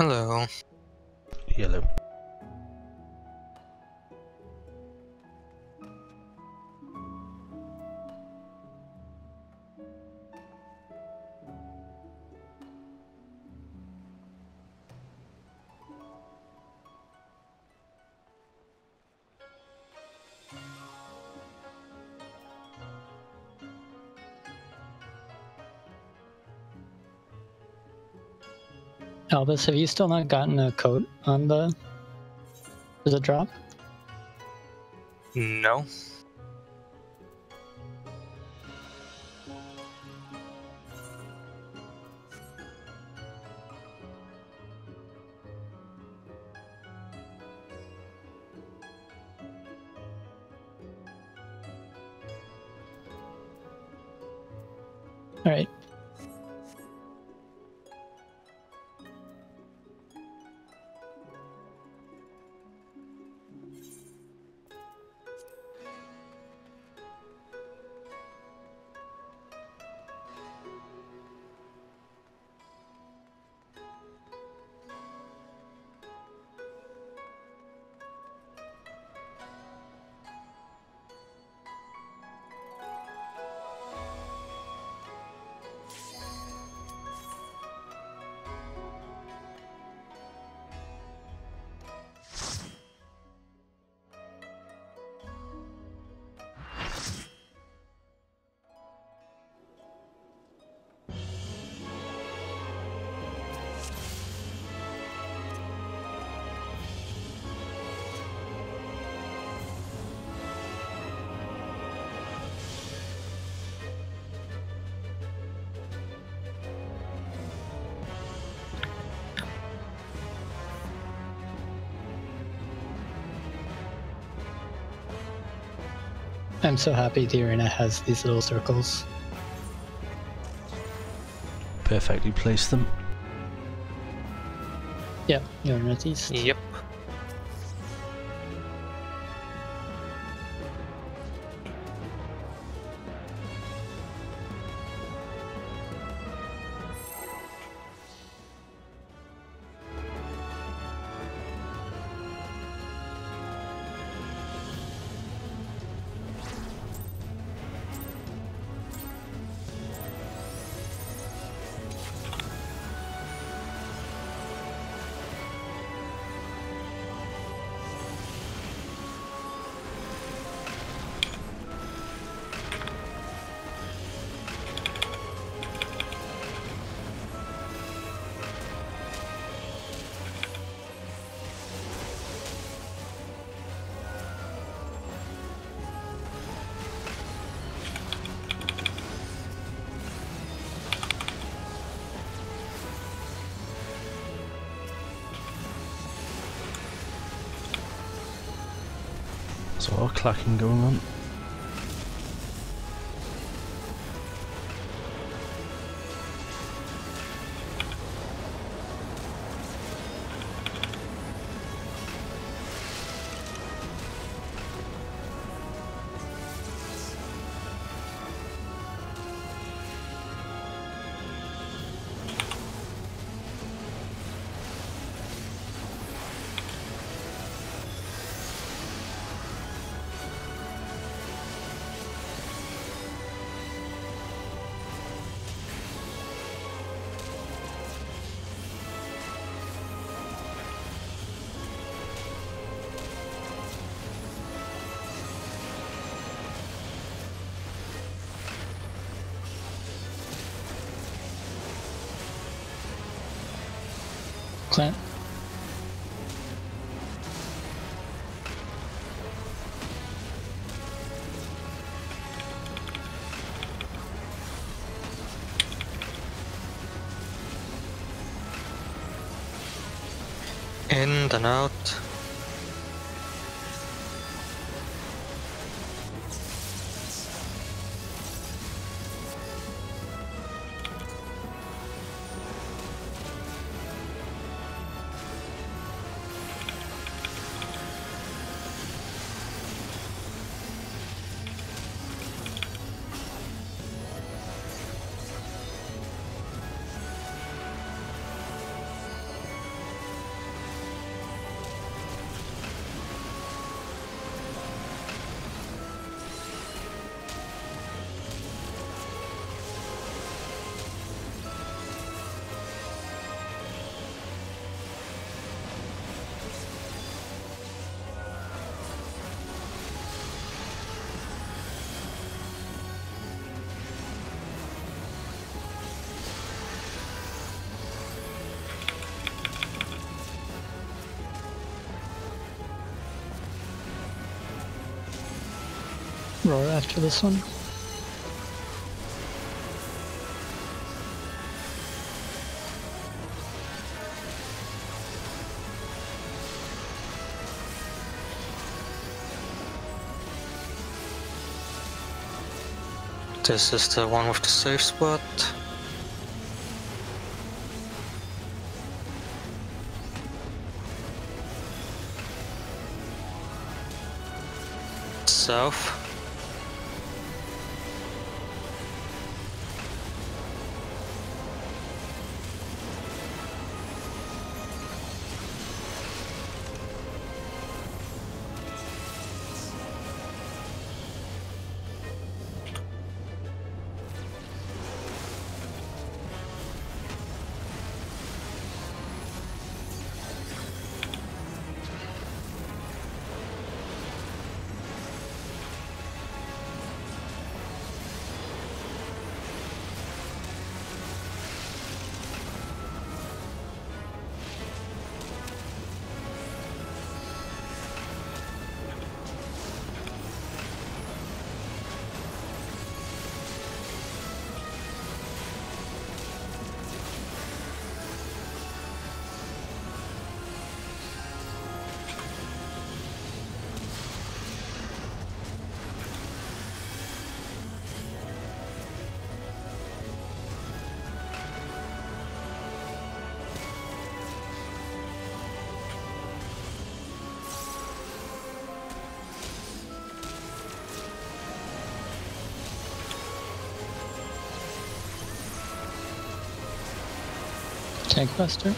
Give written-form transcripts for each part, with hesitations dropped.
Hello. Yellow. Albus, have you still not gotten a coat on the... Does it drop? No. Alright. I'm so happy the arena has these little circles. Perfectly placed them. Yep, you're northeast. Yep. There's a lot of clacking going on. Clint? In and out. roar after this one. This is the one with the safe spot. South. Tankbuster.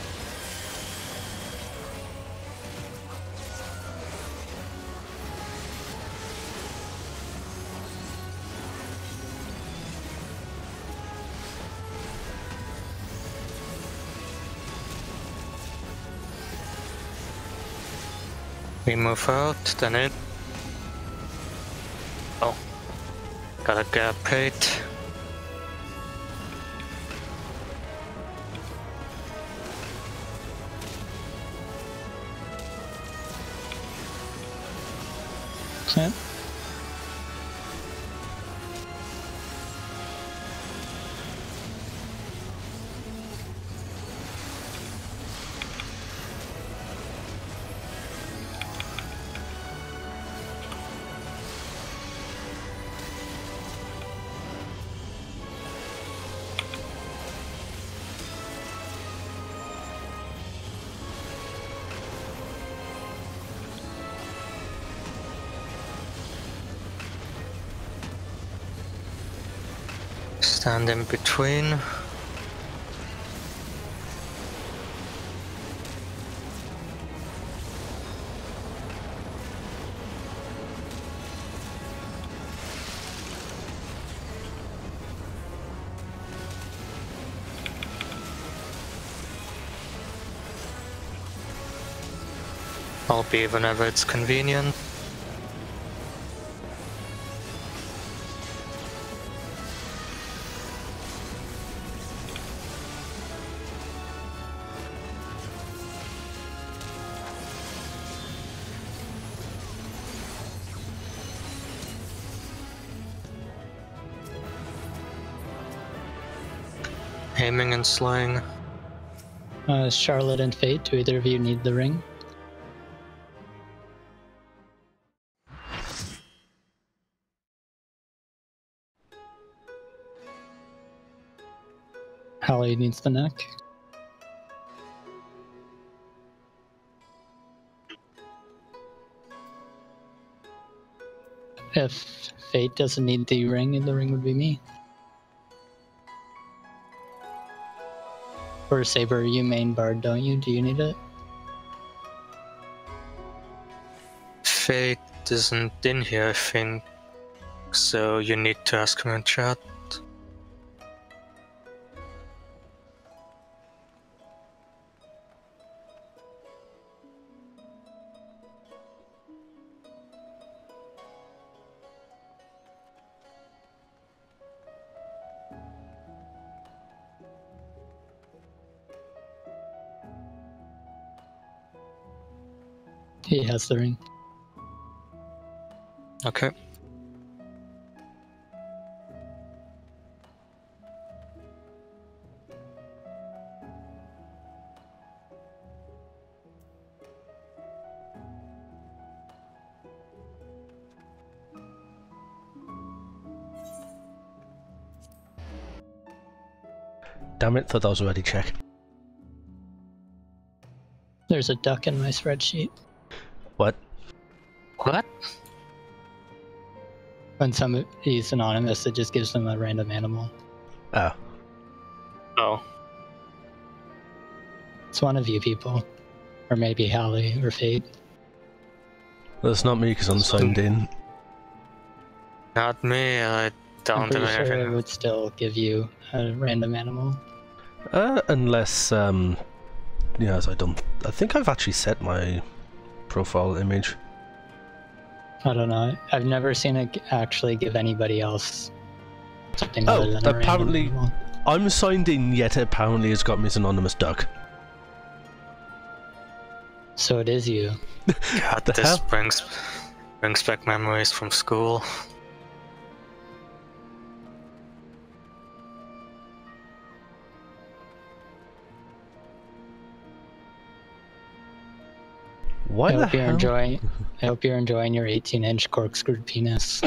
We move out, then in. Oh, gotta get paid. Okay. Stand in between. I'll be whenever it's convenient. Aiming and slaying. Charlotte and Fate, do either of you need the ring? Hallie needs the neck. If Fate doesn't need the ring would be me. Or Saber, you main bard, don't you? Do you need it? Fate isn't in here, I think. So you need to ask him in chat. He has the ring. Okay. Damn it, thought that was a ready check. There's a duck in my spreadsheet. What? What? When somebody's anonymous, it just gives them a random animal. Oh. Oh. It's one of you people. Or maybe Hallie or Fate. That's not me because I'm signed in. Not me, I I'm don't pretty have sure it anything. would still give you a random animal. Unless, yes, I think I've actually set my profile image. I don't know. I've never seen it actually give anybody else something Oh, other than a apparently- random animal. I'm signed in, yet apparently it's got me as anonymous duck. So it is you. God, The this hell? brings back memories from school. Why the hell? I hope you're enjoying your 18-inch corkscrewed penis.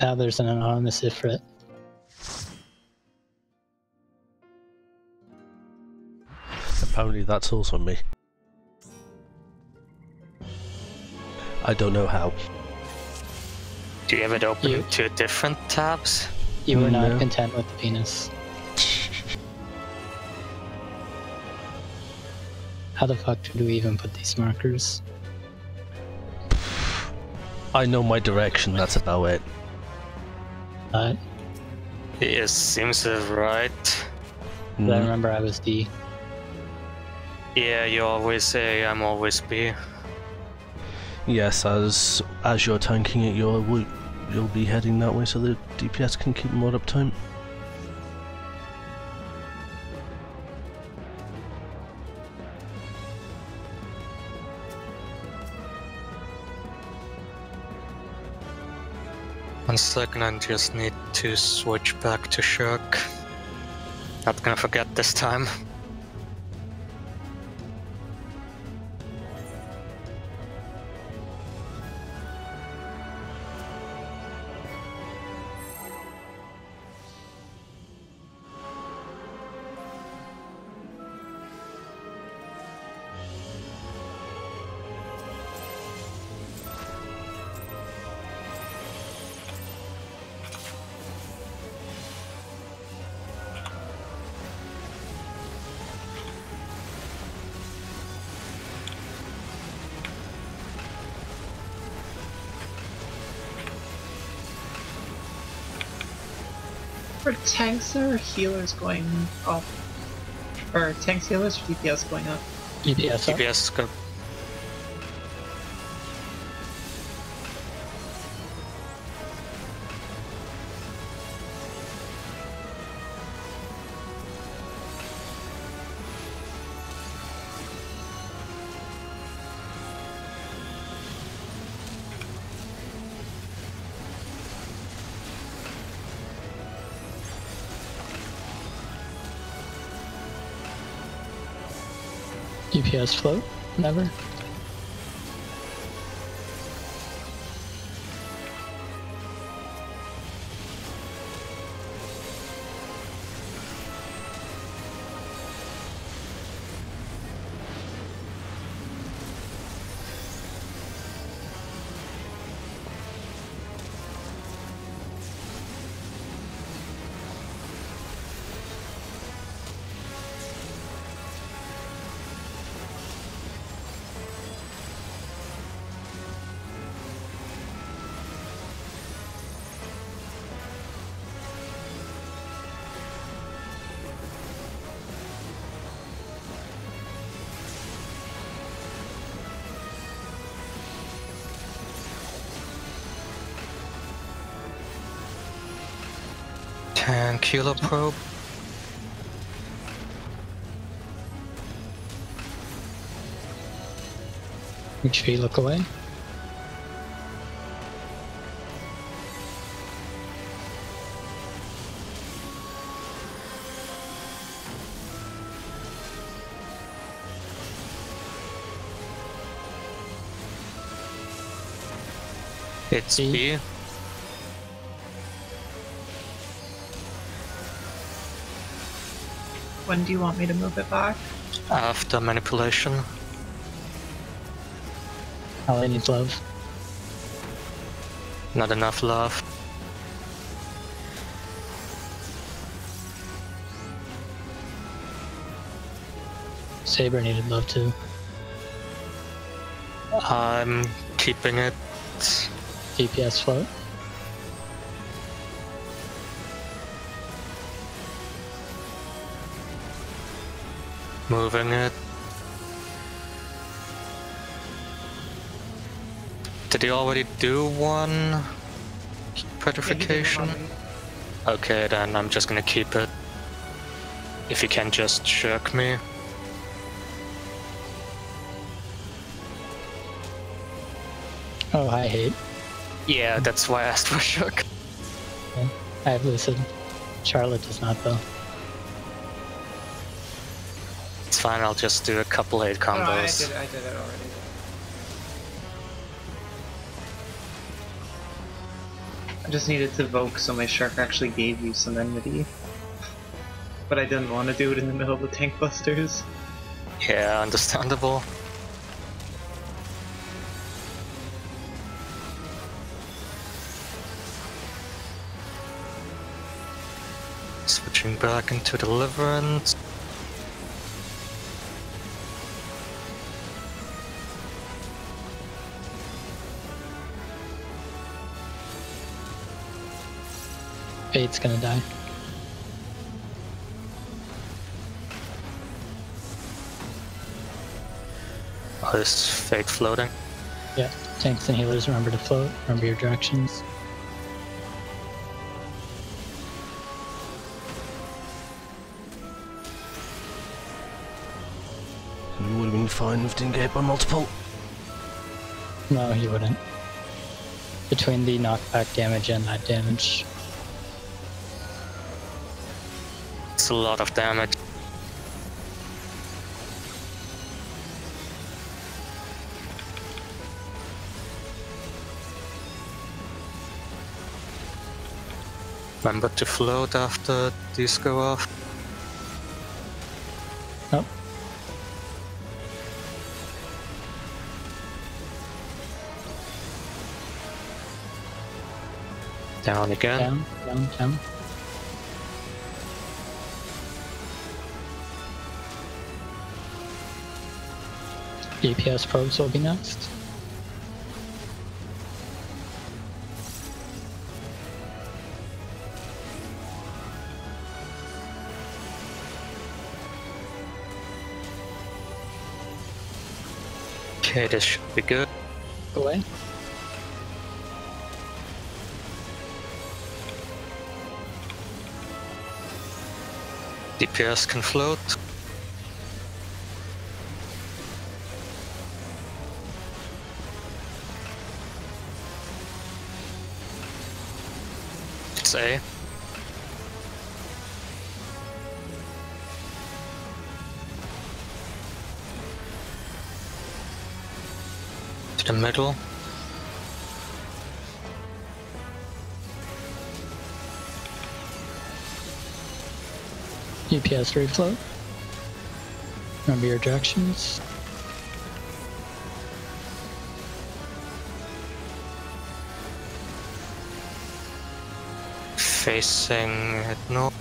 Now there's an anonymous Ifrit. Apparently that's also me. I don't know how. Do you have it open You- in 2 different tabs? You were No. not content with the penis. How the fuck did we even put these markers? I know my direction, that's about it. Yes, seems right. I Mm, remember I was D. Yeah, you always A, I'm always B. yes, as you're tanking it, you'll be heading that way so the DPS can keep more uptime. One second, I just need to switch back to Shirk. Not gonna forget this time. For tanks or healers going off? Or tanks, healers, or DPS going up? EPS up. TPS is good. EPS float? Never. Tank healer probe. HP, look away. It's B. When do you want me to move it back? After manipulation. Ally needs love. Not enough love. Saber needed love too. I'm keeping it. DPS float. Moving it. Did he already do one petrification? Okay, then I'm just gonna keep it. If you can just shirk me. Oh, I hate. Yeah, that's why I asked for shirk. Okay. I have Lucid. Charlotte does not though. It's fine, I'll just do a couple 8 combos. Oh, I did it already. I just needed to Voke so my Shark actually gave you some enmity. But I didn't want to do it in the middle of the tank busters. Yeah, understandable. Switching back into Deliverance. Fate's gonna die. Oh, is Fate floating? Yeah. Tanks and healers, remember to float. Remember your directions. You would have been fine with didn't get hit by multiple. No, you wouldn't. Between the knockback damage and that damage. It's a lot of damage. Remember to float after these go off. Nope. Down again. Down, down, down. DPS probes will be next. Okay, this should be good. Go away. DPS can float. It's A. To the middle. DPS refloat. Remember your directions. Facing it north.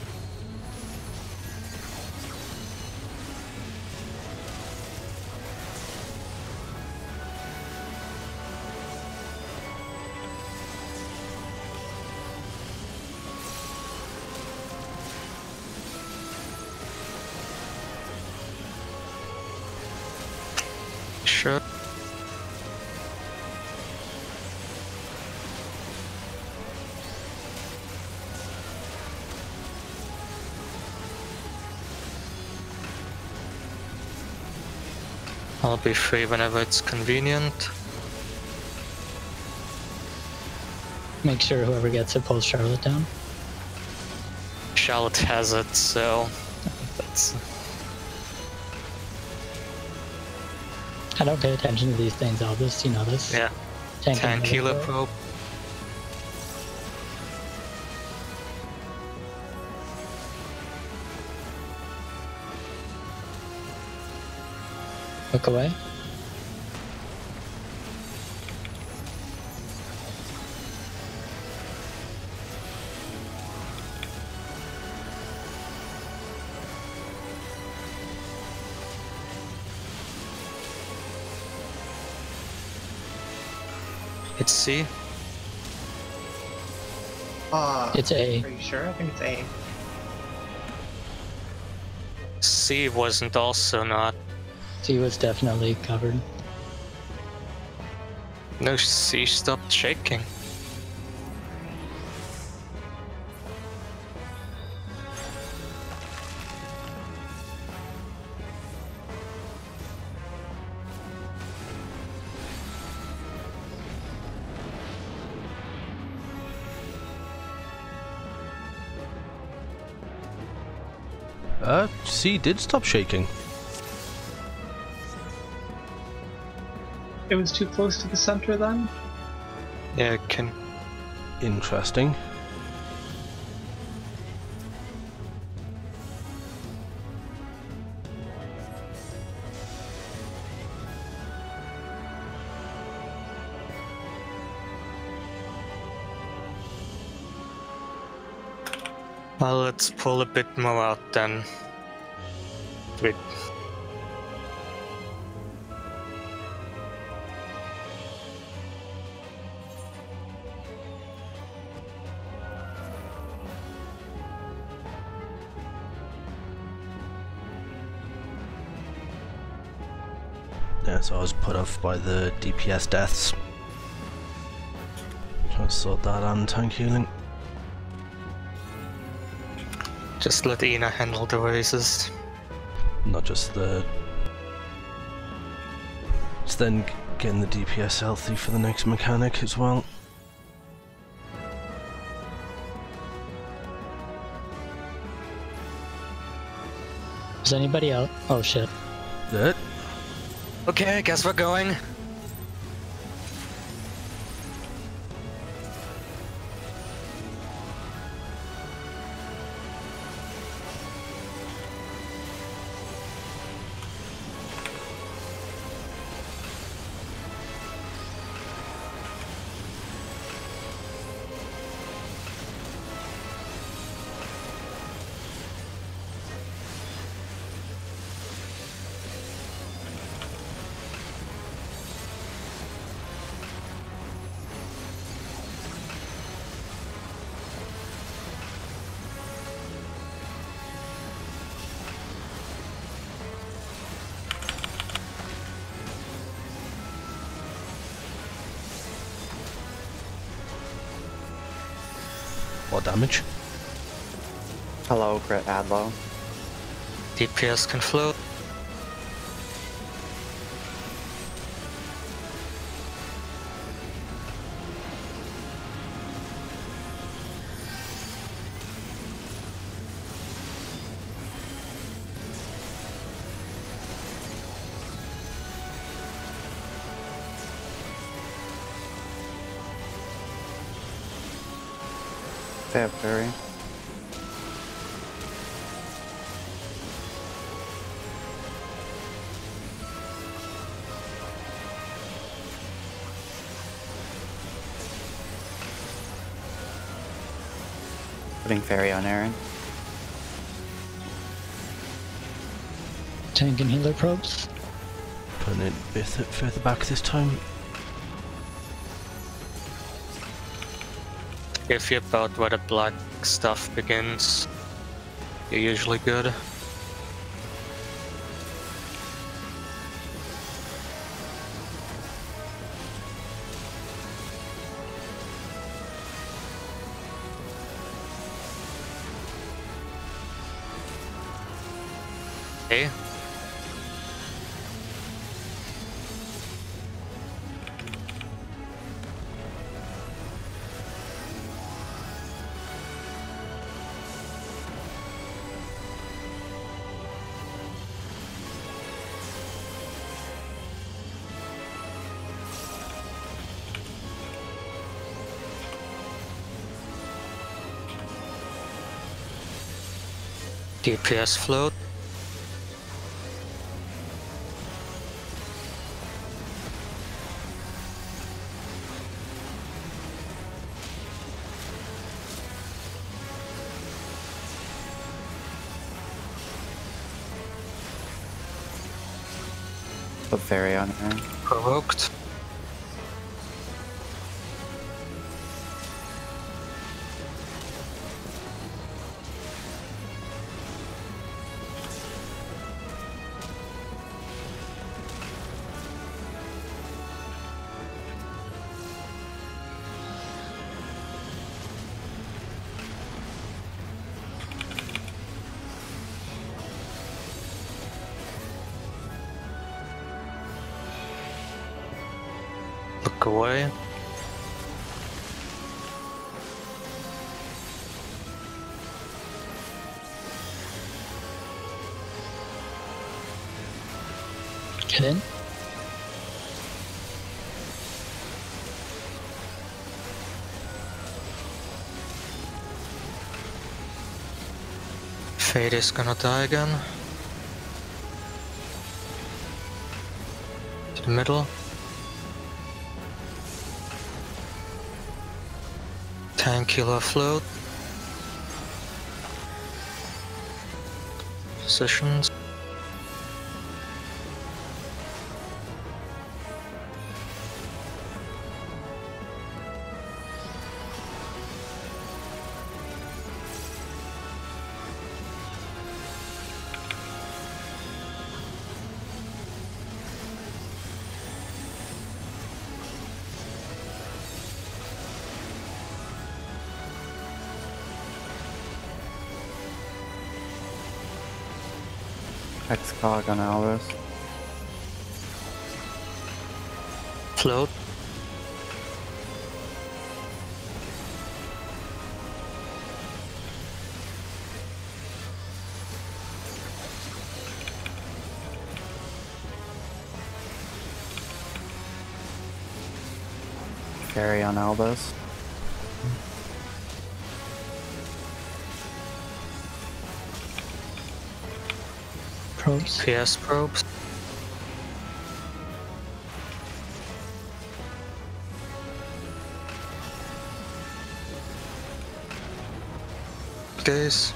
Sure. I'll be free whenever it's convenient. Make sure whoever gets it pulls Charlotte down. Charlotte has it, so that's... I don't pay attention to these things. I'll just, you know, this. Yeah. Tank healer probe. Look away. It's C. It's A. Are you sure? I think it's A. C wasn't also not. C was definitely covered. No, C stopped shaking. C did stop shaking. It was too close to the center then? Yeah, it can... Interesting. Well, let's pull a bit more out then. Wait. Yeah, so I was put off by the DPS deaths. Trying to sort that out and tank healing. Just let Ina handle the raises. Not just the... It's then getting the DPS healthy for the next mechanic as well. Is anybody out? Oh shit. That? Okay, I guess we're going. What damage? Hello, Crit Adlo. DPS can float. They have Fairy. Putting Fairy on Aaron. Tank and healer probes. Putting it a bit further back this time. If you're about where the black stuff begins, you're usually good. Okay. DPS float. Put fairy on Aaron. Provoked. Look away. Get in. Fade is gonna die again. To the middle. Tank healer float. Positions. X-Cog on Albus. Float. Fairy on Albus. Probes. PS probes. Gaze.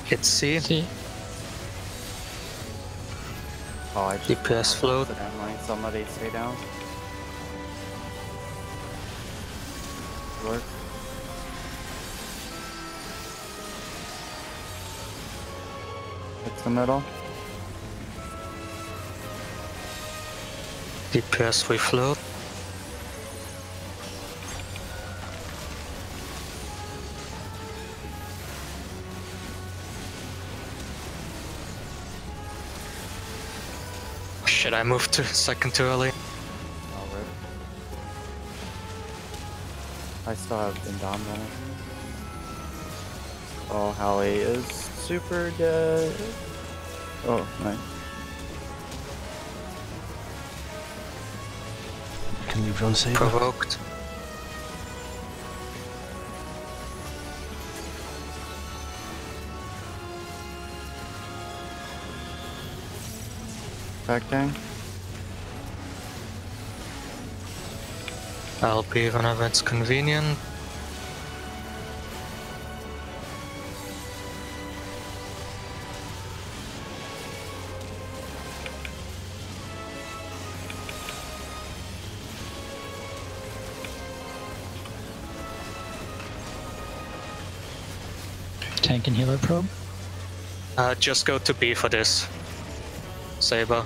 Hit C. See. Oh, I just DPS float. accidentally. Somebody stay down. Work. Hits the middle. DPS we float. Shit, I moved to second too early. Oh, rip. I still have Indomitable. Oh, Hallie is super dead. Oh, nice. Can you run Saber? Provoked. Affecting. LP whenever it's convenient. Tank and healer probe. Just go to B for this. Saber.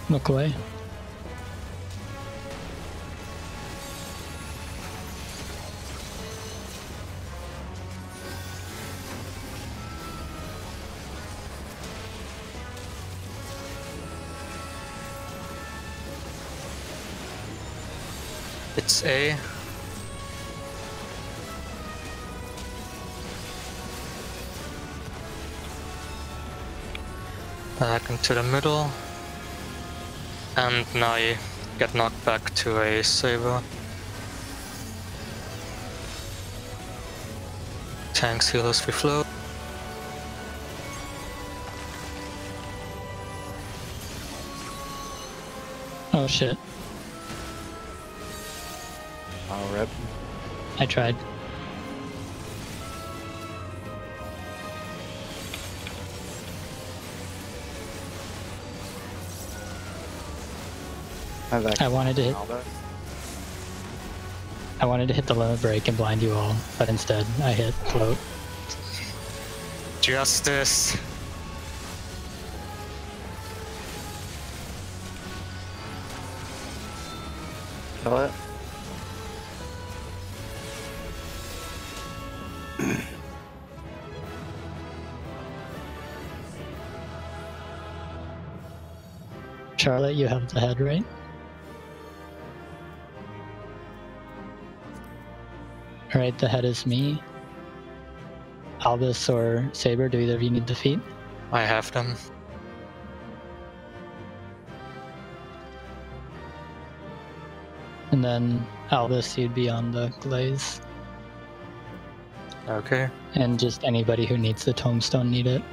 Look away. It's A. Back into the middle. And now you get knocked back to a saber. Tanks, healers, refloat. Oh shit. I'll rip. I tried. I wanted to hit the limit break and blind you all, but instead I hit float. Justice. Kill it. Charlotte, you have the head, right? Alright, the head is me. Albus or Saber, do either of you need the feet? I have them. And then Albus, you'd be on the glaze. Okay. And just anybody who needs the tombstone need it.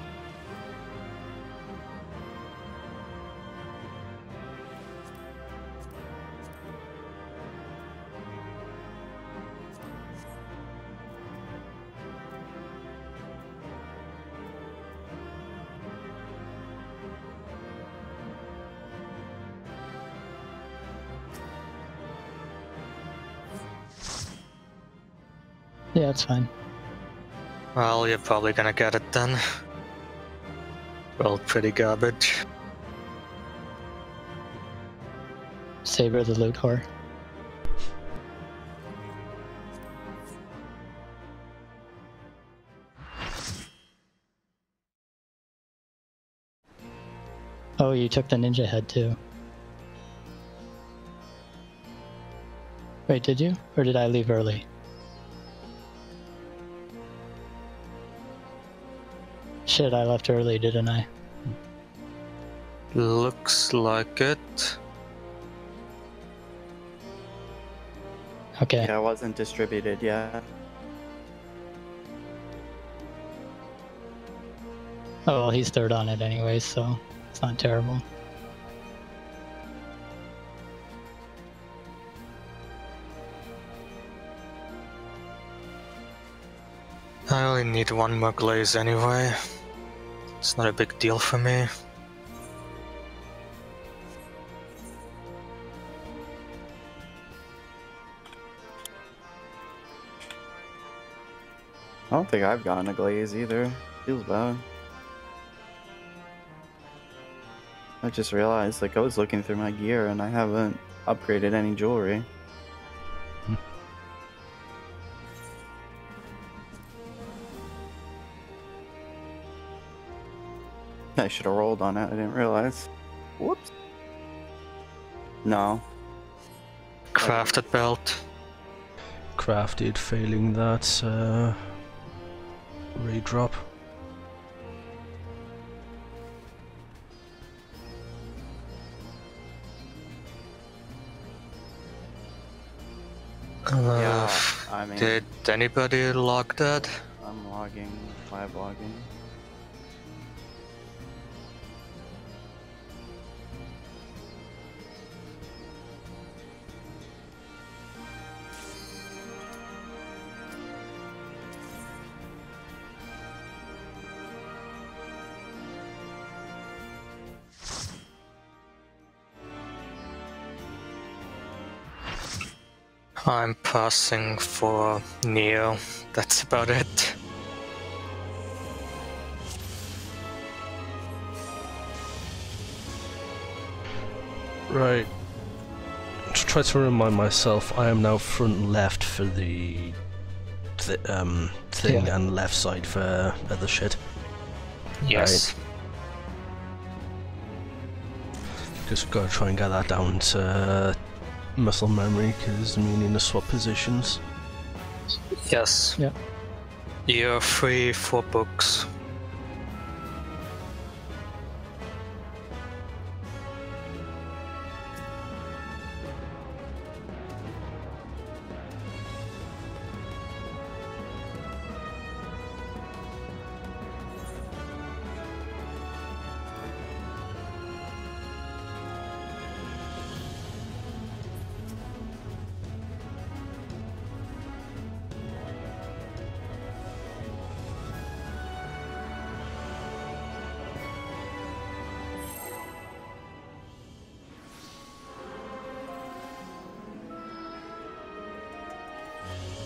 Yeah, it's fine. Well, you're probably gonna get it then. Well, pretty garbage. Saber the loot whore. Oh, you took the ninja head too. Wait, did you? Or did I leave early? Shit, I left early, didn't I? Looks like it. Okay. Yeah, it wasn't distributed yet. Oh, well, he's third on it anyway, so it's not terrible. I only need one more glaze anyway. It's not a big deal for me. I don't think I've gotten a glaze either. Feels bad. I just realized, like, I was looking through my gear and I haven't upgraded any jewelry. I should have rolled on it, I didn't realize. Whoops. No. Crafted belt. Crafted, failing that redrop. Yeah, I mean, Did anybody log that? I'm logging, live logging. I'm passing for Neo. That's about it. Right. To try to remind myself, I am now front left for the thing, Yeah. and left side for other shit. Yes. Just gotta try and get that down to muscle memory, because we need to swap positions. Yes. Yep. You're free for books.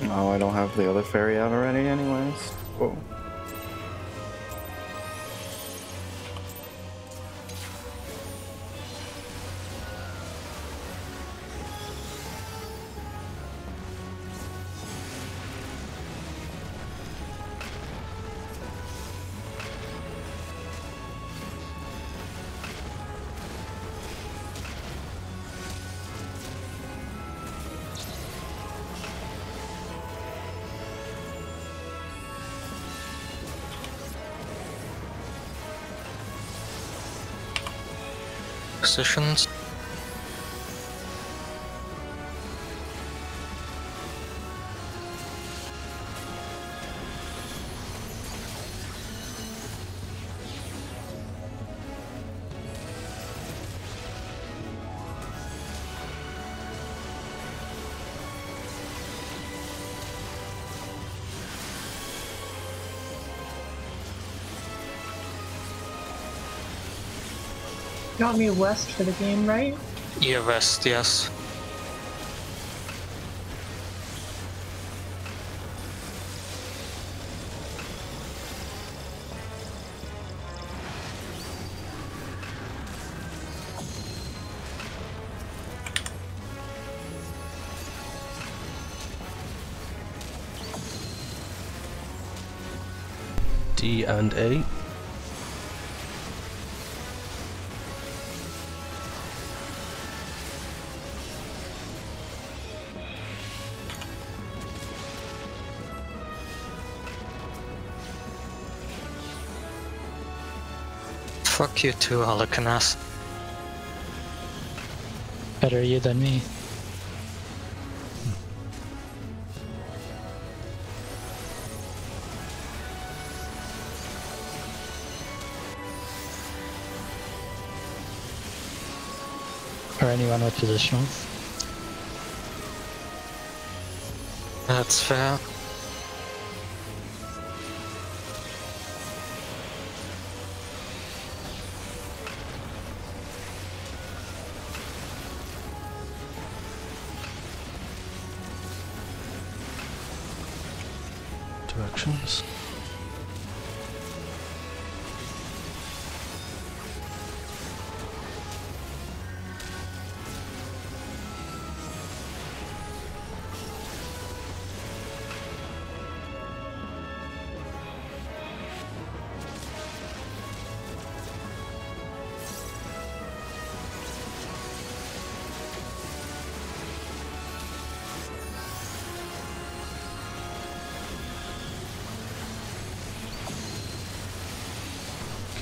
Oh, I don't have the other ferry out already anyways. Whoa. Positions. Got me west for the game, right? Yeah, west, yes. D and A. Fuck you too, Holocaust. Better you than me. Or anyone with positionals. That's fair. Directions.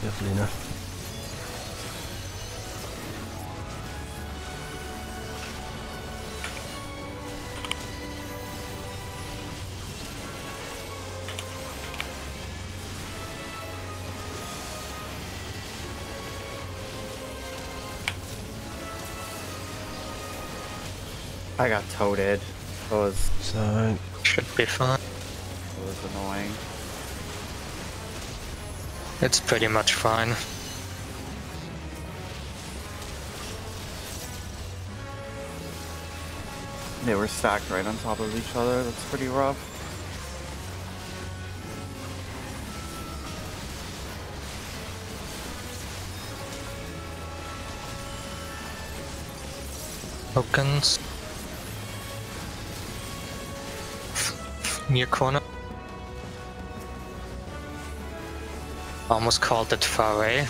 Carefully now. I got toted. That was So, Should be fine. annoying. It's pretty much fine. They were stacked right on top of each other. That's pretty rough. Tokens. Near corner. Almost called it far away.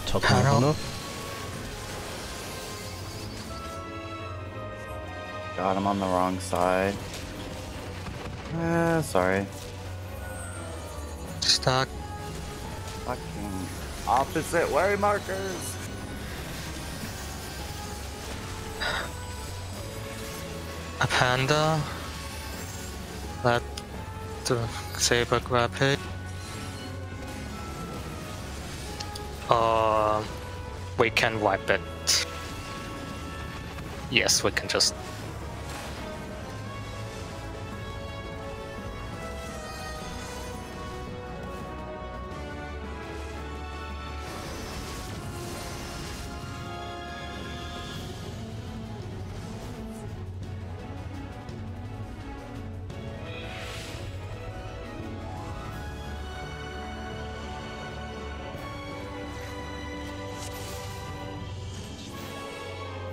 top Panel. corner. God, I'm on the wrong side. Sorry. Stuck. Fucking opposite way markers. A panda. Let the saber grab it. We can wipe it. Yes, we can just...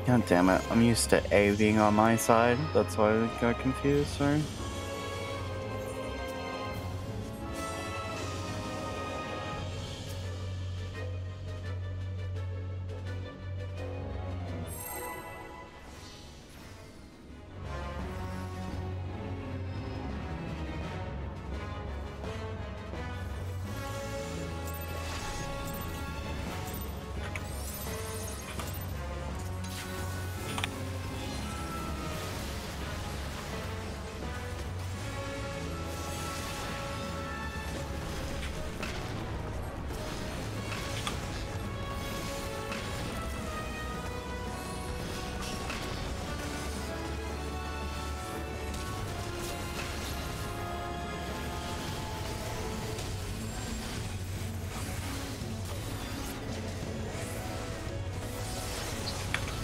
God damn it, I'm used to A being on my side, that's why I got confused, sorry.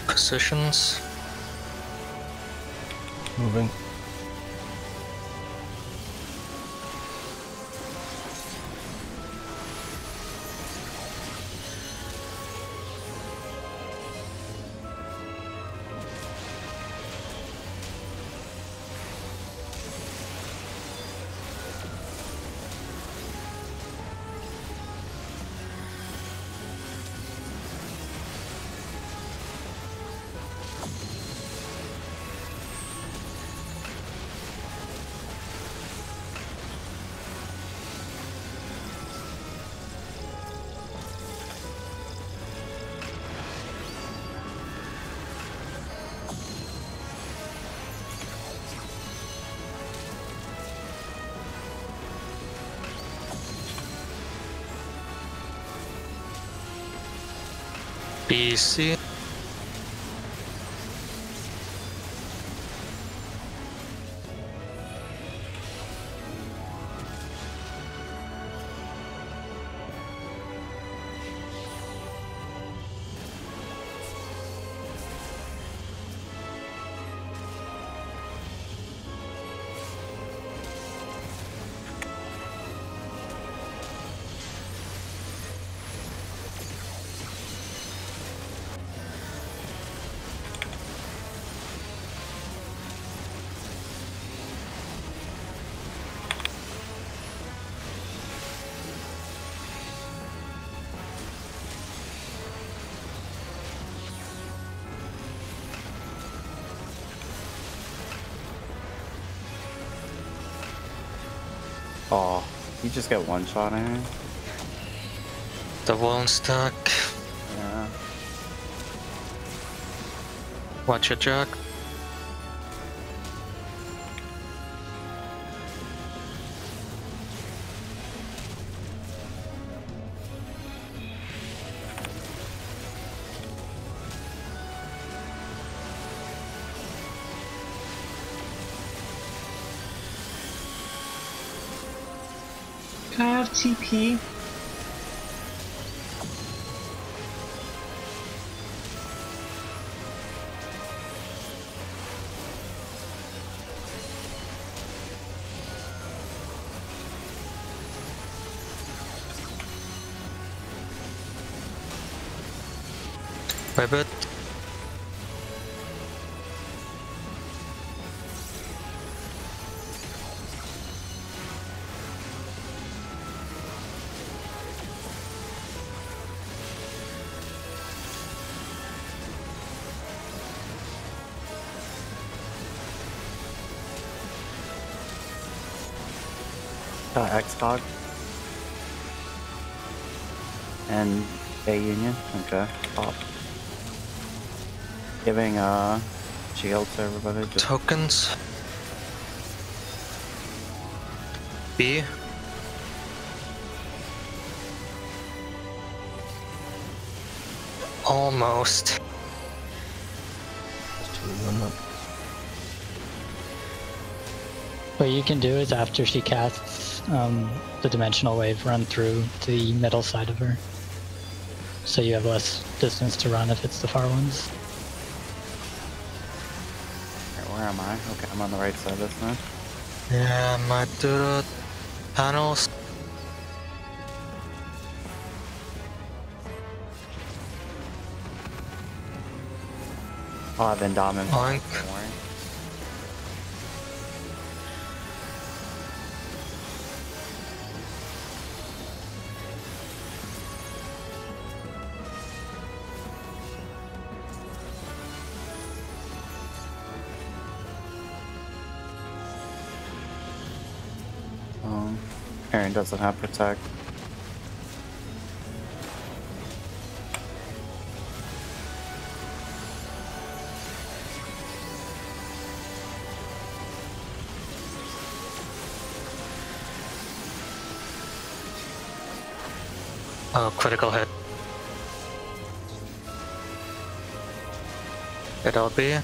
Positions. Moving. BC. Oh, you just get one shot in it? The wall stack. Yeah. Watch your jack. Can I have TP? Rabbit. Xcog. And A Union. Okay. Pop. Giving shield to everybody. Just Tokens. B. Almost. Just to run that. What you can do is after she casts the dimensional wave, run through the middle side of her. So you have less distance to run if it's the far ones. Alright, where am I? Okay, I'm on the right side this time. Yeah, might do the panels. Oh, I've been dominant. Oink. Aaron doesn't have protect. Oh, critical hit. It'll be.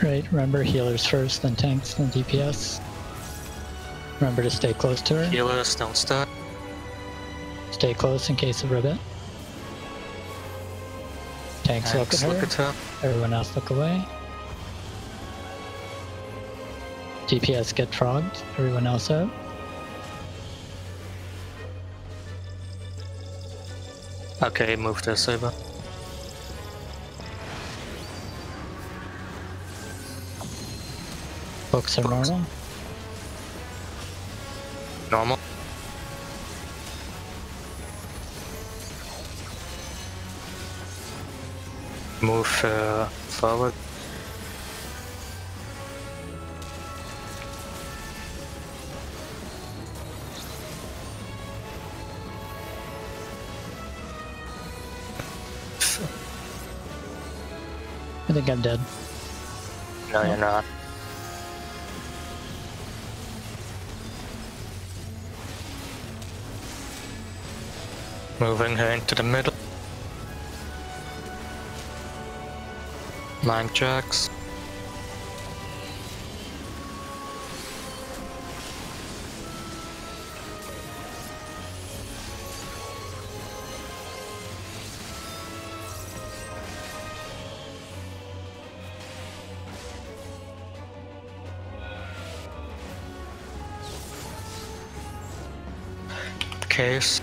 Right, remember healers first, then tanks, then DPS. Remember to stay close to her. Healers don't start. Stay close in case of ribbit. Tanks look at her. Everyone else look away. DPS get frogged. Everyone else out. Okay, move the saber. Books are normal. Normal. Move forward. I think I'm dead. No, you're not. Moving her into the middle. Mind jacks. Case.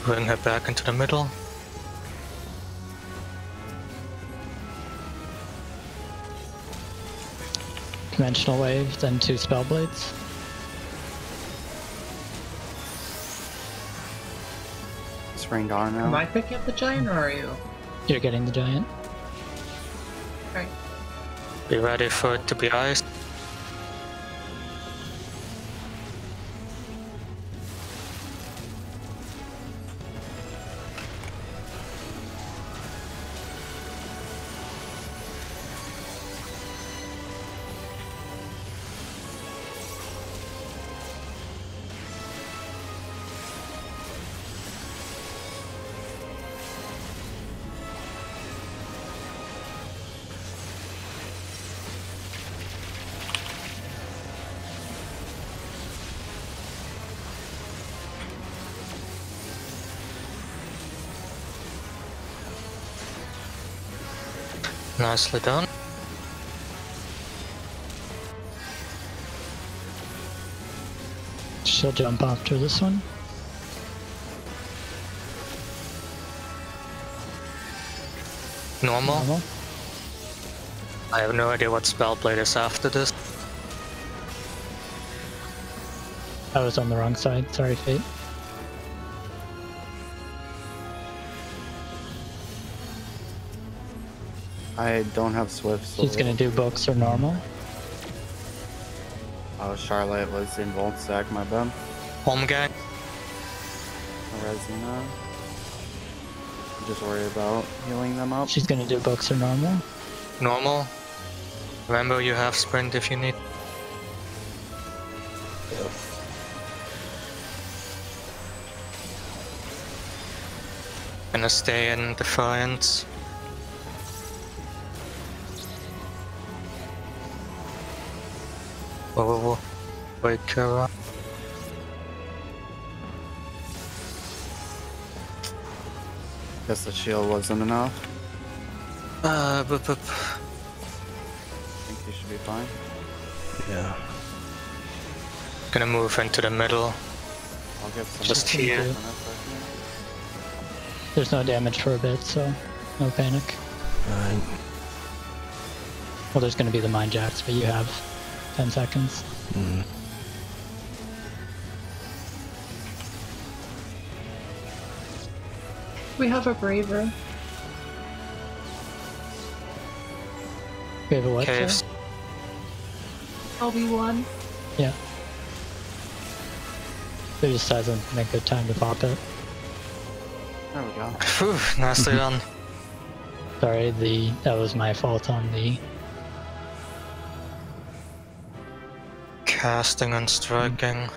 Bring her back into the middle. Dimensional wave, then 2 spell blades. It's rained on now. Am I picking up the giant or are you? You're getting the giant. Right. Be ready for it to be iced. Nicely done. She'll jump after this one. Normal? Normal. I have no idea what Spellblade is after this. I was on the wrong side. Sorry, Fate. I don't have Swift. So She's gonna do books or normal. Oh, Charlotte was in Volt Stack, my bad. Home gang? Resina. Just worry about healing them up. She's gonna do books or normal. Normal. Remember, you have sprint if you need. Gonna stay in Defiance. Whoa. Wait, Kara. Guess the shield wasn't enough. I think you should be fine. Yeah. Gonna move into the middle. I'll get some. Just here. There's no damage for a bit, so no panic. Alright. Well, there's gonna be the Mind Jacks, but you have 10 seconds. We have a Braver. We have a what? Caves. sorry? LB1. Yeah. It just hasn't been a good time to pop it. There we go. Phew, nicely done. Sorry, that was my fault on the... Casting and striking.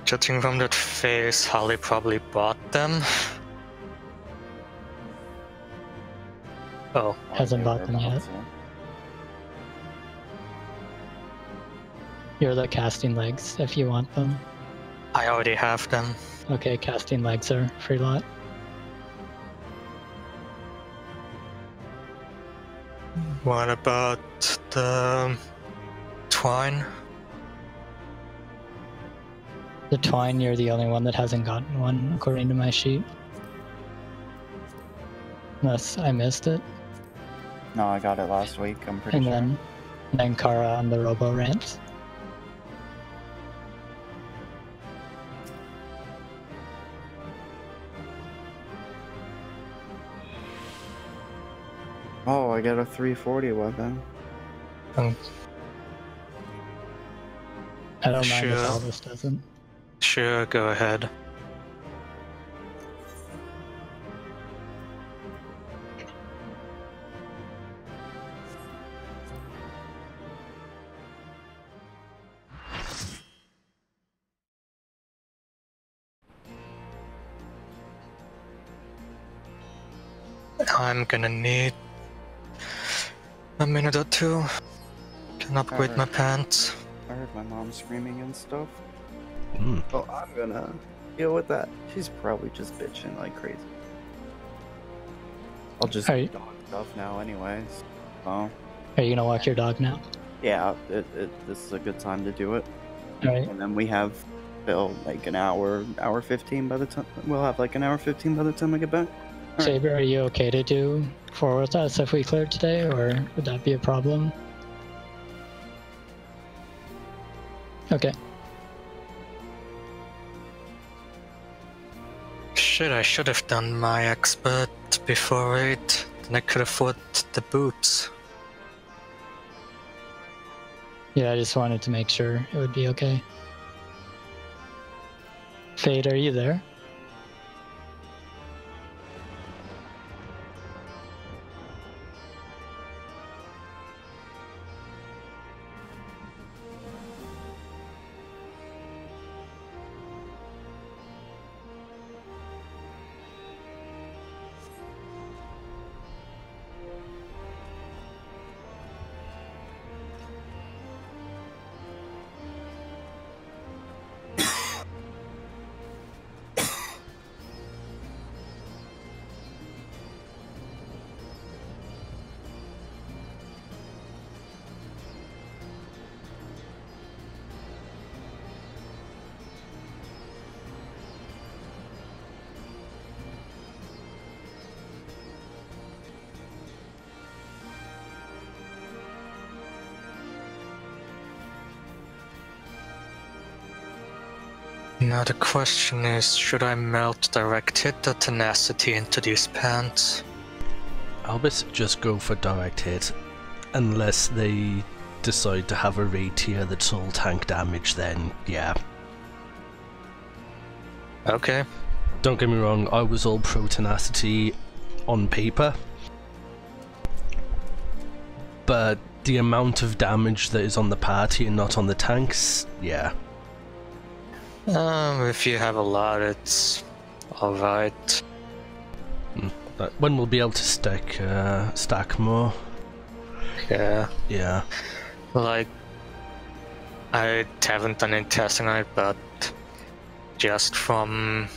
Judging from that face, Holly probably bought them. Oh, Hasn't bought them yet. You're the casting legs if you want them. I already have them. Okay, casting legs are free lot. What about the twine? The twine, you're the only one that hasn't gotten one, according to my sheet. Unless I missed it. No, I got it last week, I'm pretty And sure. then Kara on the robo ramps. Oh, I got a 340 weapon. I don't mind Sure. if Aldous doesn't. Sure, go ahead. I'm gonna need a minute or two. Can upgrade my pants. I heard my mom screaming and stuff. Mm. Oh, I'm gonna deal with that. She's probably just bitching like crazy. I'll just Are you- dog stuff now anyways. Oh, Are you gonna walk your dog now? yeah, this is a good time to do it. Alright. And then we have still like an hour 15 by the time, we'll have like an hour 15 by the time I get back. Alright. Saber, are you okay to do 4 with us if we clear today, or would that be a problem? Okay. Shit, I should have done my expert before 8. Then I could afford the boots. Yeah, I just wanted to make sure it would be okay. Fade, are you there? Now the question is, should I melt direct hit or tenacity into these pants? I'll just go for direct hit, unless they decide to have a raid tier that's all tank damage, then yeah. Okay. Don't get me wrong, I was all pro tenacity on paper, but the amount of damage that is on the party and not on the tanks, yeah. If you have a lot, it's alright. When we'll be able to stack more. Yeah. Yeah. Like, I haven't done any testing on it, but just from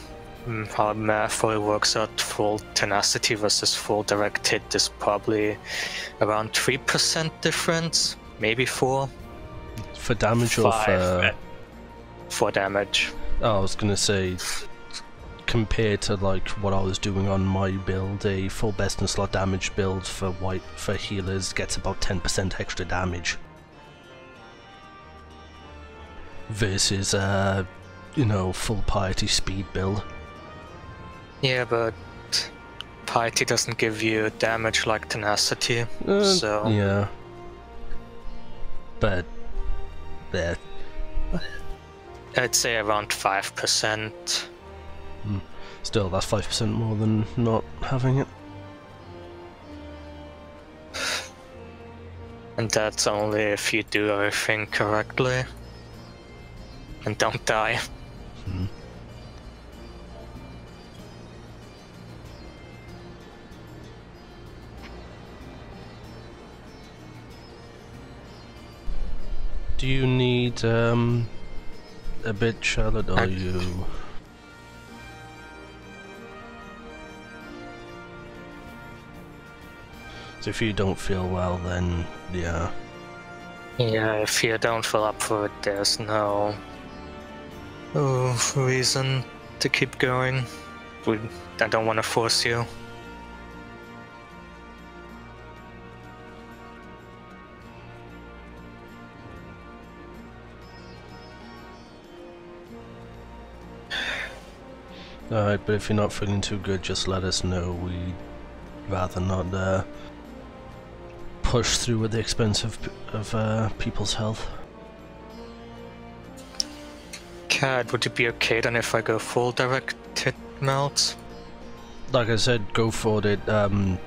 how math works out, full tenacity versus full direct hit is probably around 3% difference, maybe 4. For damage or for... For damage. Oh, I was gonna say, compared to like what I was doing on my build, a full best in slot damage build for healers gets about 10% extra damage. Versus you know, full piety speed build. Yeah, but piety doesn't give you damage like tenacity, so... Yeah. But... yeah. I'd say around 5%. Still, that's 5% more than not having it. And that's only if you do everything correctly. And don't die. Do you need a bit, Charlotte, or you... So if you don't feel well, then yeah. Yeah, if you don't fill up for it, there's no reason to keep going. I don't want to force you. Alright, but if you're not feeling too good, just let us know. We'd rather not push through at the expense of people's health. Cad, would it be okay then if I go full direct hit melt? Like I said, go for it. I'm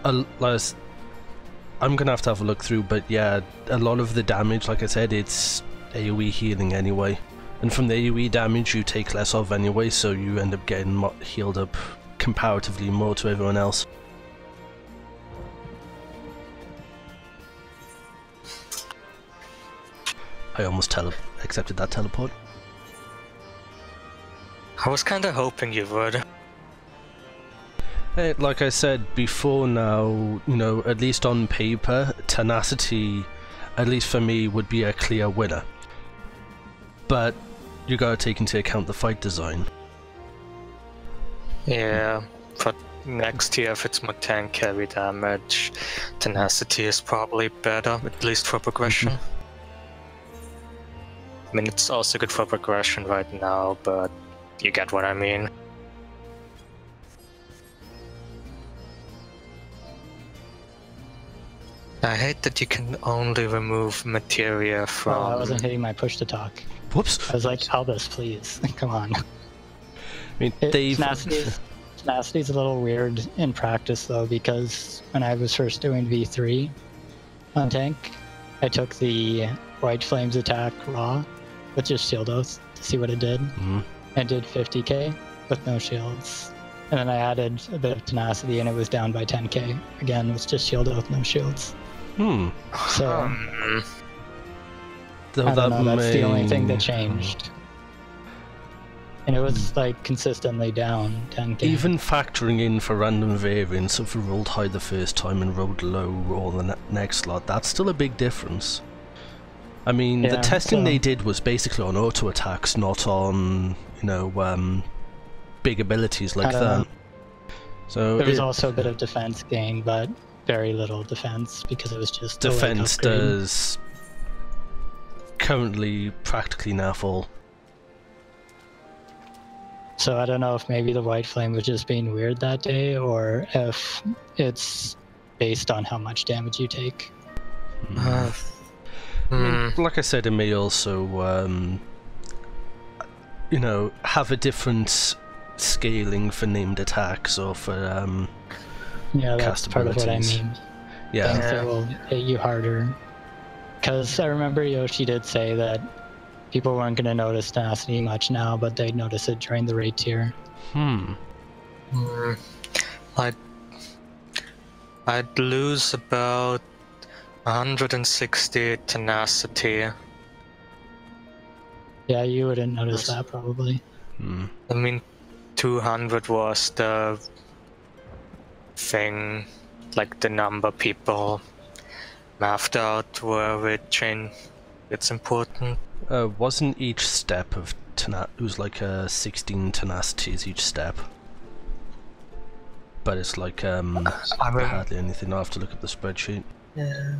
gonna have to have a look through, but yeah, a lot of the damage, like I said, it's AoE healing anyway. And from the AoE damage you take less of anyway, so you end up getting healed up comparatively more to everyone else. I almost accepted that teleport. I was kinda hoping you would. Hey, like I said before now, you know, at least on paper, tenacity, at least for me, would be a clear winner. But you gotta take into account the fight design. Yeah, but next year if it's more tank heavy damage, tenacity is probably better, at least for progression. I mean, it's also good for progression right now, but you get what I mean. I hate that you can only remove materia from... Oh, I wasn't hitting my push to talk. Whoops! I was like, Albus, please, come on. I mean, Tenacity's a little weird in practice though, because when I was first doing V3 on tank, I took the White Flames attack raw with just Shield Oath to see what it did. And did 50k with no shields. And then I added a bit of tenacity and it was down by 10k. Again, with just Shield Oath, no shields. So, I don't know, that's the only thing that changed. And it was like consistently down 10k. Even factoring in for random variance, if we rolled high the first time and rolled low or the next slot, that's still a big difference. I mean, the testing they did was basically on auto attacks, not on, you know, big abilities like that. So there was also a bit of defense gain, but very little defense because it was just defense does currently practically naffle. So I don't know if maybe the White Flame was just being weird that day, or if it's based on how much damage you take. I mean, like I said, it may also, you know, have a different scaling for named attacks or for yeah, that's part of what I mean. Yeah, things that will hit you harder. Because I remember Yoshi did say that people weren't going to notice tenacity much now, but they'd notice it during the raid tier. I'd lose about 160 tenacity. Yeah, you wouldn't notice that probably. I mean, 200 was the thing, like the number people mathed out where it's important. Wasn't each step of it was like 16 tenacities each step. But it's like hardly anything. I'll have to look at the spreadsheet. Yeah.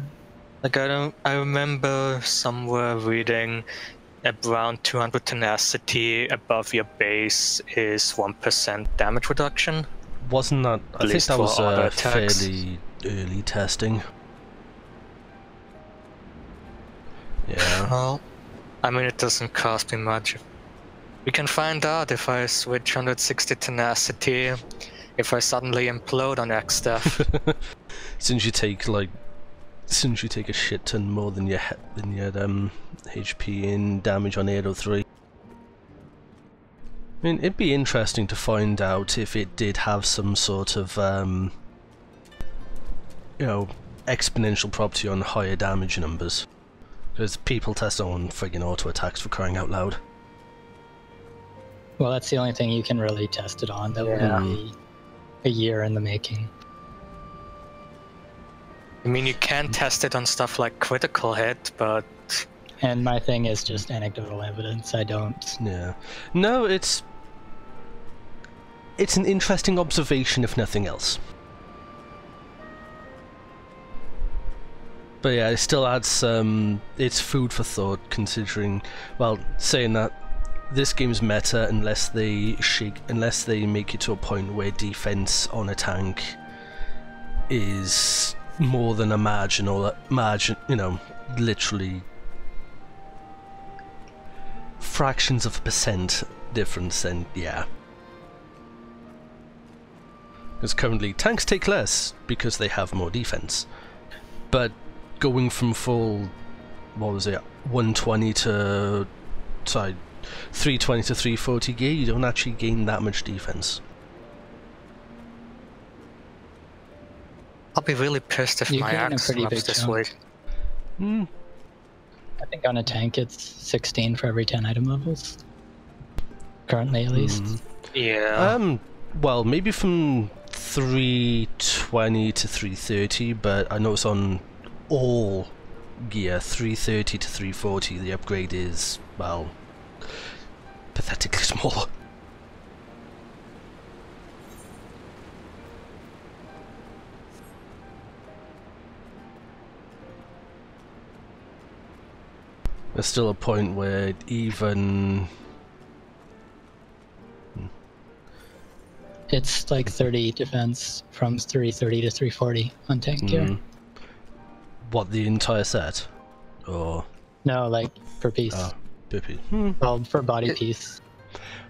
Like I remember somewhere reading around 200 tenacity above your base is 1% damage reduction. Wasn't that? I think that was fairly early testing. Yeah. Well, I mean, it doesn't cost me much. We can find out if I switch 160 tenacity, if I suddenly implode on X stuff. Since you take a shit ton more than your HP in damage on 803. I mean, it'd be interesting to find out if it did have some sort of you know, exponential property on higher damage numbers. Because people test on friggin' auto attacks, for crying out loud. Well, that's the only thing you can really test it on. That would be a year in the making. I mean, you can test it on stuff like critical hit, but... And my thing is just anecdotal evidence. I don't... Yeah. No, it's an interesting observation, if nothing else. But yeah, it still adds it's food for thought, considering, well, saying that this game's meta unless they make it to a point where defense on a tank is more than a margin, you know, literally fractions of a percent difference, then yeah. Because currently tanks take less because they have more defense, but going from full, what was it, 120 to, sorry, 320 to 340 gear, you don't actually gain that much defense. I'll be really pissed if my axe snaps this way. I think on a tank it's 16 for every 10 item levels. Currently, at least. Yeah. Well, maybe from 320 to 330, but I know it's on all gear, 330 to 340, the upgrade is, well, pathetically small. There's still a point where even... It's like 30 defense from 330 to 340 on tank gear. What, the entire set? Or... No, like per piece. Oh, per piece. Well, for body piece.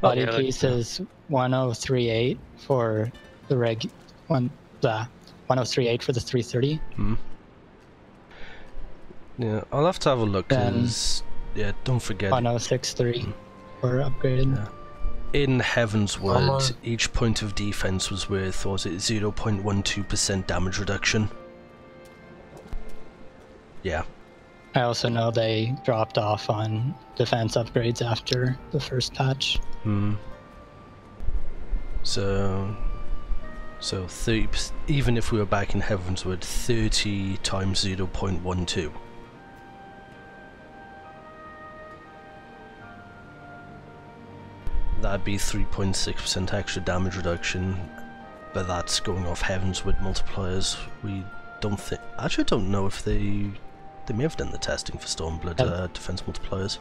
Body piece is 1038 for the 1038 for the 330. Yeah, I'll have to have a look, because, yeah, don't forget... 1063 for upgraded. Yeah. In Heaven's Word, each point of defense was worth, was it 0.12% damage reduction? Yeah. I also know they dropped off on defense upgrades after the first patch. So 30%, even if we were back in Heaven's Word, 30 times 0.12. That'd be 3.6% extra damage reduction, but that's going off Heaven's Word multipliers. We don't think... Actually, I don't know if they may have done the testing for Stormblood defense multipliers.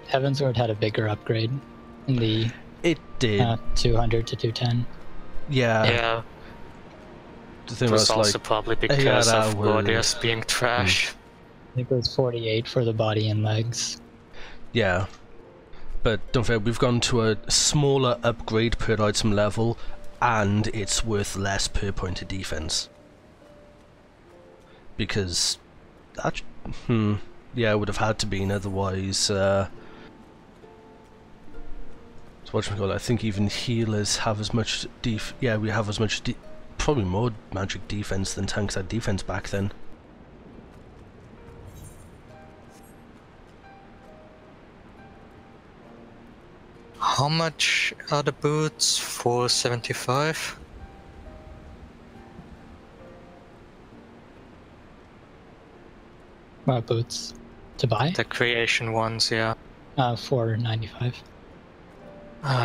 Heavensward had a bigger upgrade in the It did. 200 to 210. Yeah. The thing It was was also like, probably because of was... Warriors being trash. I think it was 48 for the body and legs. Yeah. But don't forget, we've gone to a smaller upgrade per item level, and it's worth less per point of defense. Because that, yeah, it would have had to be, otherwise, so whatchamacallit, I think even healers have as much we have as much probably more magic defense than tanks had defense back then. How much are the boots? 475? Boots to buy? The creation ones, yeah. 495.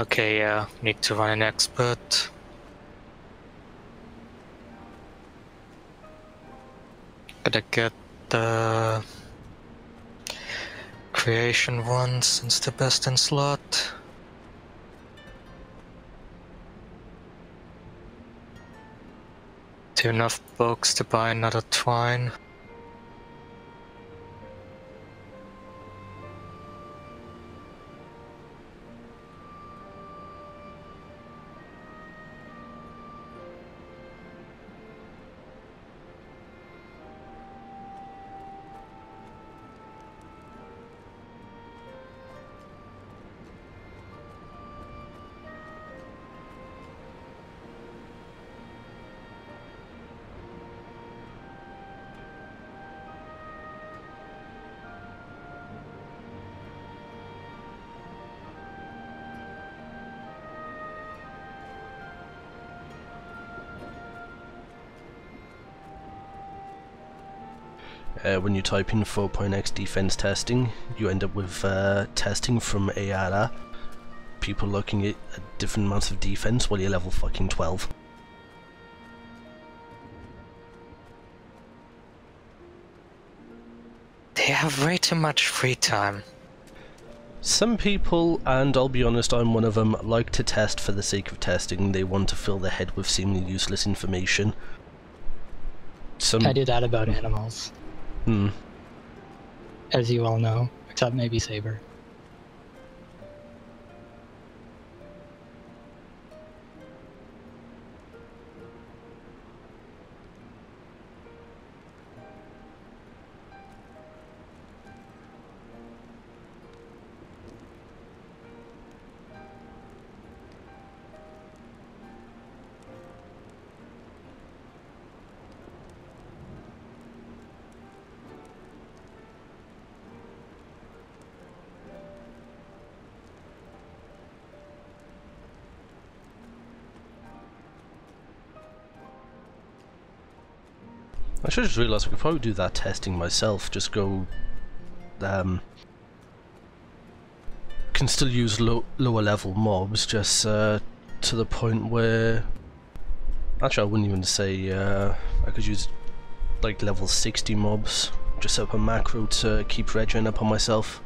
Okay, yeah. Need to run an expert. Gotta get the creation one since the best in slot. Do enough books to buy another twine. When you type in 4.x defense testing, you end up with testing from ARA, people looking at different amounts of defense while you're level fucking 12. They have way too much free time. Some people, and I'll be honest, I'm one of them, like to test for the sake of testing. They want to fill their head with seemingly useless information. I do that about animals. As you all know, except maybe Saber. I should just realise I could probably do that testing myself, just go, can still use lower level mobs, just to the point where, actually I wouldn't even say, I could use like level 60 mobs, just set up a macro to keep regen up on myself.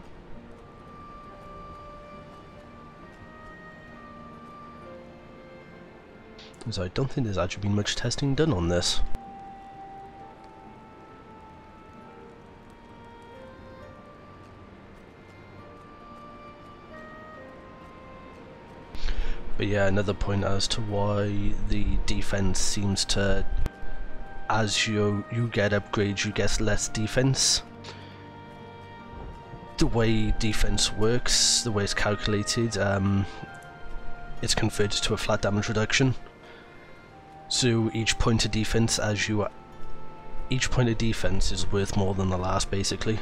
So I don't think there's actually been much testing done on this. But yeah, another point as to why the defense seems to, as you get upgrades, you get less defense. The way defense works, the way it's calculated, it's converted to a flat damage reduction. So each point of defense, each point of defense is worth more than the last, basically.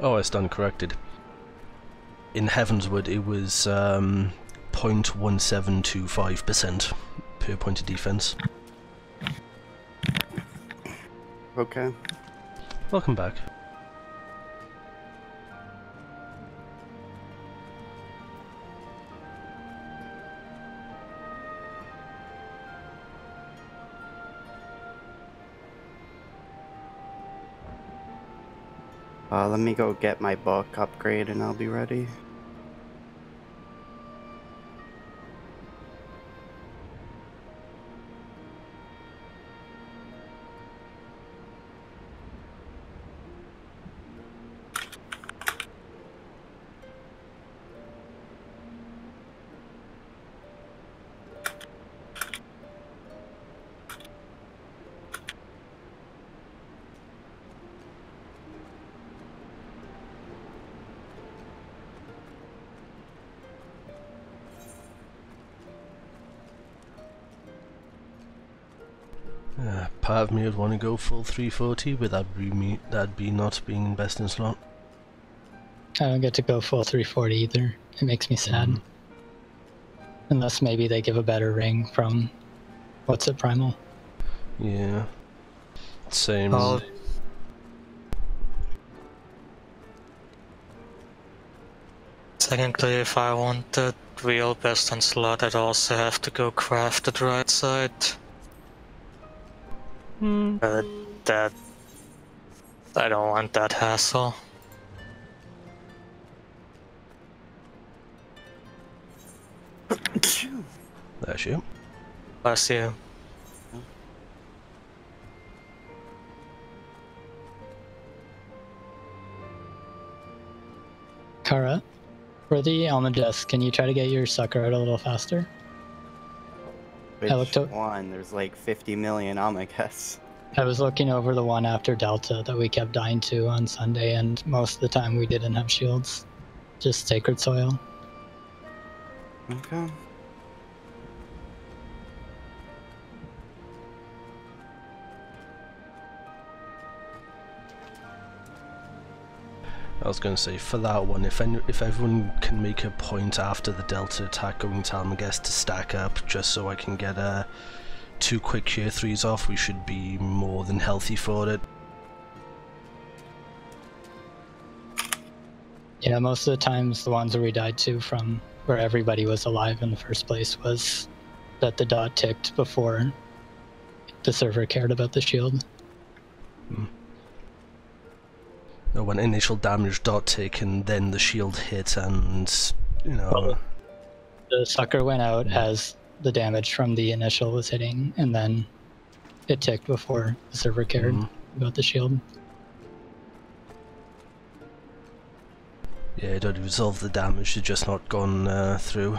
Oh, I stand corrected. In Heavensward, it was 0.1725% per point of defense. Okay. Welcome back. Let me go get my book upgrade and I'll be ready. Part of me would want to go full 340, but that'd be not being in best in slot. I don't get to go full 340 either. It makes me sad. Unless maybe they give a better ring from what's it, Primal? Yeah. Same. Well, technically, if I want the real best in slot, I'd also have to go crafted right side. But that... I don't want that hassle. There's you. Bless you. Kara, for the Almond Desk, can you try to get your sucker out a little faster? Which one? There's like 50 million on my guess. I was looking over the one after Delta that we kept dying to on Sunday, and most of the time we didn't have shields. Just Sacred Soil. Okay. I was going to say, for that one, if everyone can make a point after the Delta attack going to Almagest to stack up, just so I can get 2 quick tier 3s off, we should be more than healthy for it. Yeah, most of the times the ones that we died to from where everybody was alive in the first place was that the dot ticked before the server cared about the shield. When initial damage dot tick and then the shield hit, and you know, well, the sucker went out as the damage from the initial was hitting, and then it ticked before the server cared about the shield. Yeah, it already resolved the damage, it's just not gone through.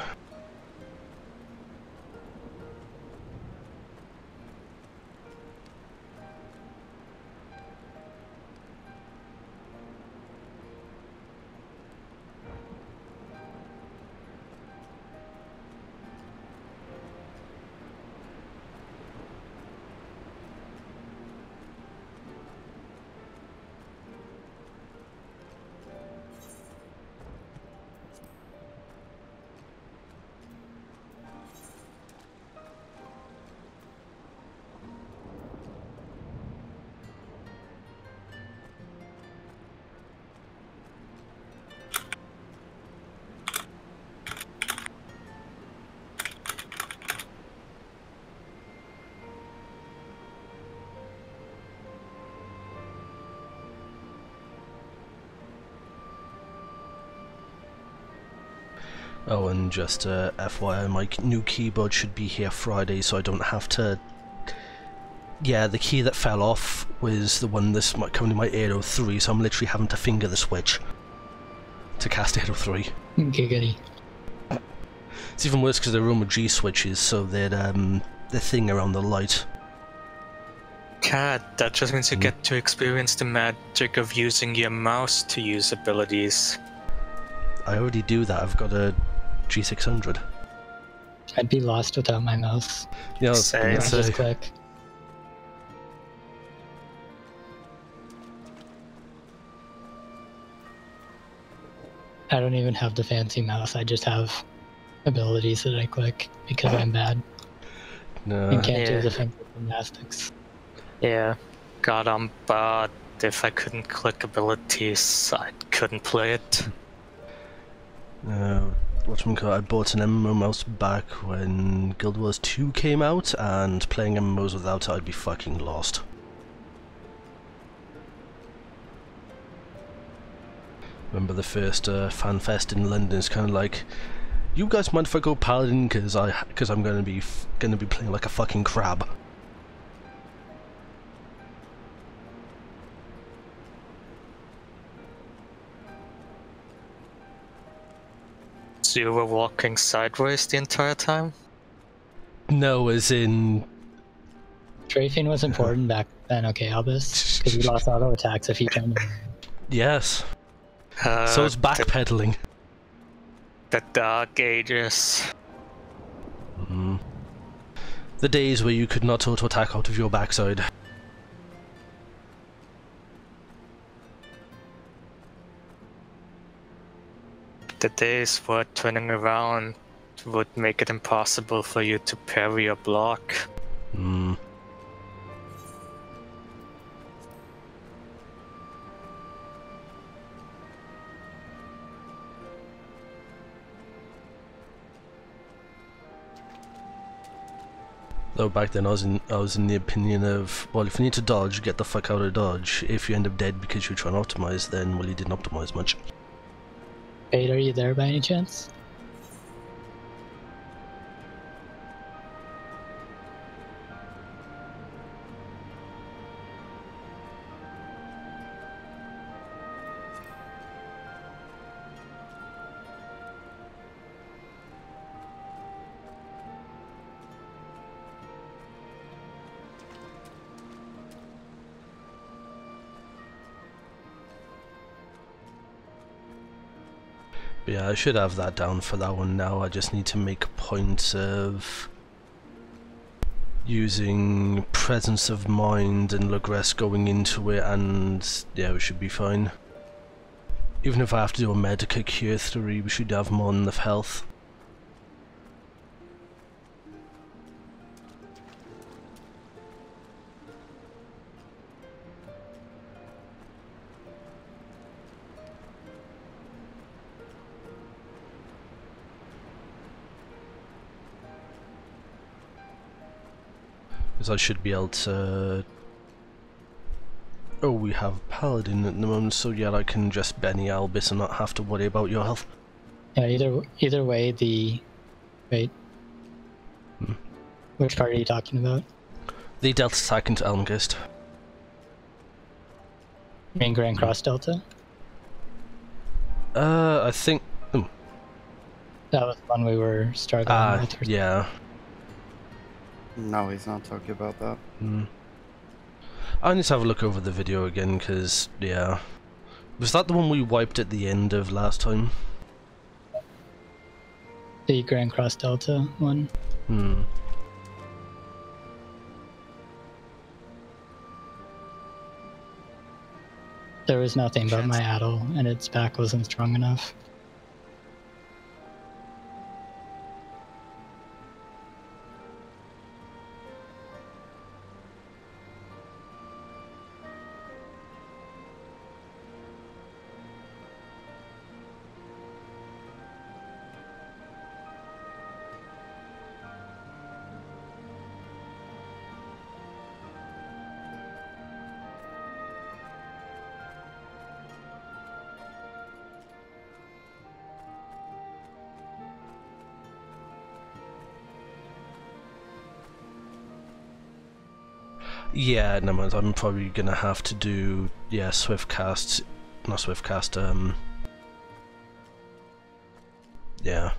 Oh, and just FYI, my new keyboard should be here Friday, so I don't have to... Yeah, the key that fell off was the one that's currently my 803, so I'm literally having to finger the switch to cast 803. Giggity. It's even worse because they're Roma G switches, so they're the thing around the light. Cat, that just means you get to experience the magic of using your mouse to use abilities. I already do that, I've got a G600. I'd be lost without my mouse. Yeah, Same. Just click. I don't even have the fancy mouse. I just have abilities that I click because I'm bad No. and can't do Yeah. the finger gymnastics. Yeah, but if I couldn't click abilities, I couldn't play it. Whatchamacallit, I bought an MMO mouse back when Guild Wars 2 came out, and playing MMOs without it, I'd be fucking lost. Remember the first FanFest in London? It's kind of like, you guys mind if I go Paladin because I'm gonna be playing like a fucking crab. So you were walking sideways the entire time? No, as in... Strafing was important back then, okay, Albus? Because we lost auto attacks if you turned. Yes. So it's backpedaling. The dark ages. The days where you could not auto-attack out of your backside. The days where turning around would make it impossible for you to parry or block. Though back then I was in the opinion of, well, if you need to dodge, get the fuck out of dodge. If you end up dead because you're trying to optimize, then, well, you didn't optimize much. Fade, are you there by any chance? But yeah, I should have that down for that one now. I just need to make a point of using presence of mind and Lugress going into it, and yeah, we should be fine. Even if I have to do a Medica Cure 3, we should have more than enough health. Because I should be able to... Oh, we have Paladin at the moment, so yeah, I can just Benny Albus and not have to worry about your health. Yeah, either way, the... Wait. Which part are you talking about? The Delta attack into Elmgist. Main Grand Cross Delta? I think... That was the one we were struggling with. Yeah. No, he's not talking about that. I need to have a look over the video again, because, yeah. Was that the one we wiped at the end of last time? The Grand Cross Delta one? There was nothing but my Addle, and its back wasn't strong enough. Yeah, no, I'm probably gonna have to do, yeah, Swiftcast, not Swiftcast, yeah.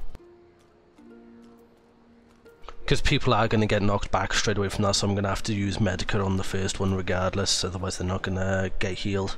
Because people are gonna get knocked back straight away from that, so I'm gonna have to use Medica on the first one regardless, otherwise they're not gonna get healed.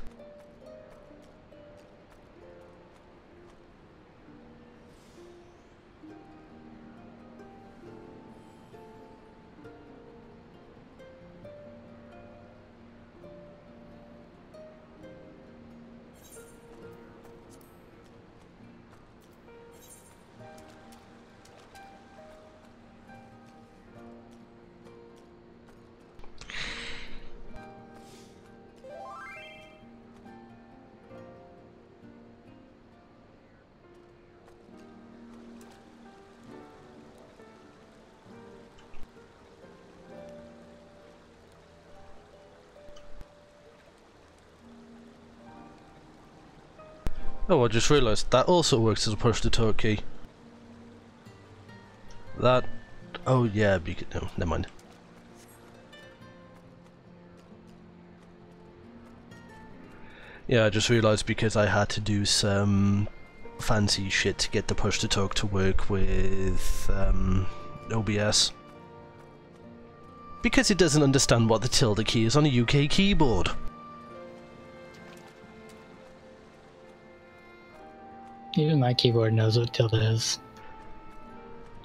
Oh, I just realised that also works as a push-to-talk key. That... Oh yeah, no, never mind. Yeah, I just realised because I had to do some fancy shit to get the push-to-talk to work with OBS. Because it doesn't understand what the tilde key is on a UK keyboard. Even my keyboard knows what tilde is.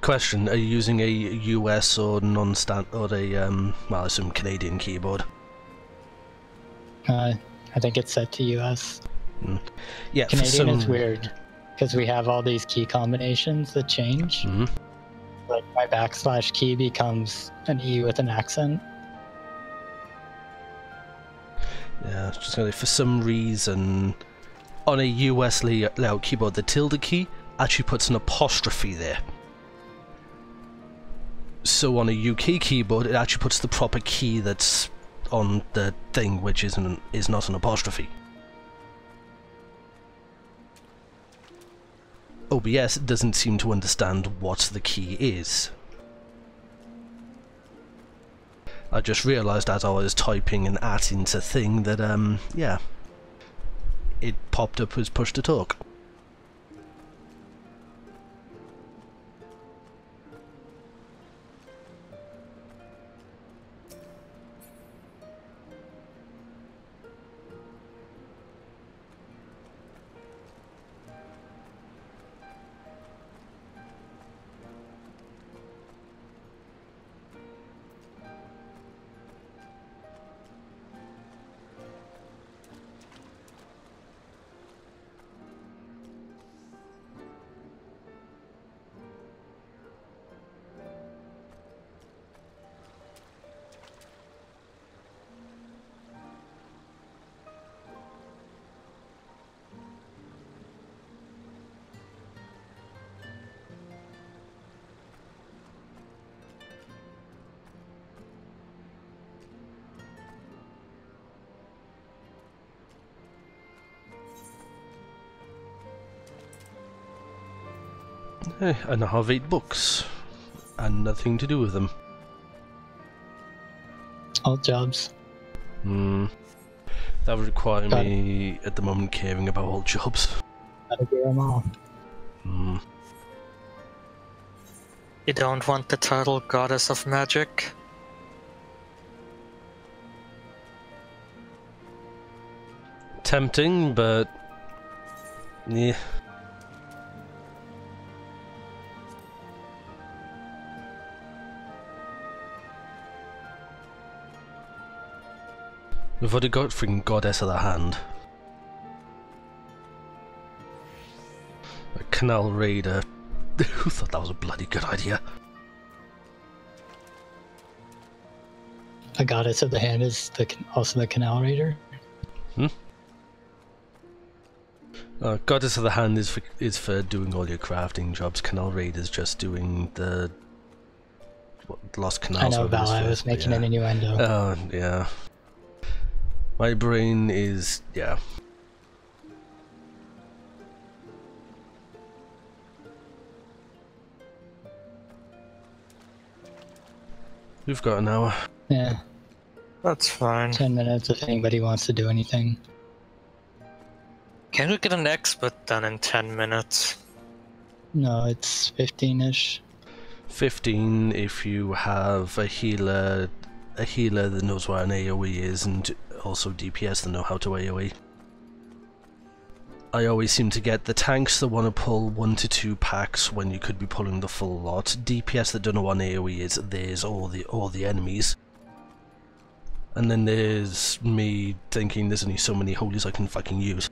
Question, are you using a US or non-stand or a well, some Canadian keyboard? I think it's set to US. Yeah, Canadian is weird because we have all these key combinations that change. Like my backslash key becomes an E with an accent. Yeah, it's just gonna, for some reason on a US layout keyboard the tilde key actually puts an apostrophe there. So on a UK keyboard it actually puts the proper key that's on the thing, which is not an apostrophe. OBS doesn't seem to understand what the key is. I just realised as I was typing an @ into thing that yeah, it popped up as push to talk. I now have 8 books, and nothing to do with them. All jobs. That would require me, at the moment, caring about all jobs. Gotta do them all. You don't want the title Goddess of Magic? Tempting, but... yeah. We've already got freaking Goddess of the Hand. A Canal Raider. Who thought that was a bloody good idea? A Goddess of the Hand is also the Canal Raider. Goddess of the Hand is for doing all your crafting jobs. Canal Raider is just doing the Lost Canals. I know, Val, I was making an innuendo. Oh, yeah. My brain is, yeah. We've got an hour. Yeah. That's fine. 10 minutes if anybody wants to do anything. Can we get an expert done in 10 minutes? No, it's 15-ish. 15 if you have a healer that knows what an AoE is, and also DPS that know how to AoE. I always seem to get the tanks that want to pull 1 to 2 packs when you could be pulling the full lot. DPS that don't know what an AoE is, there's all the enemies. And then there's me thinking there's only so many holies I can fucking use.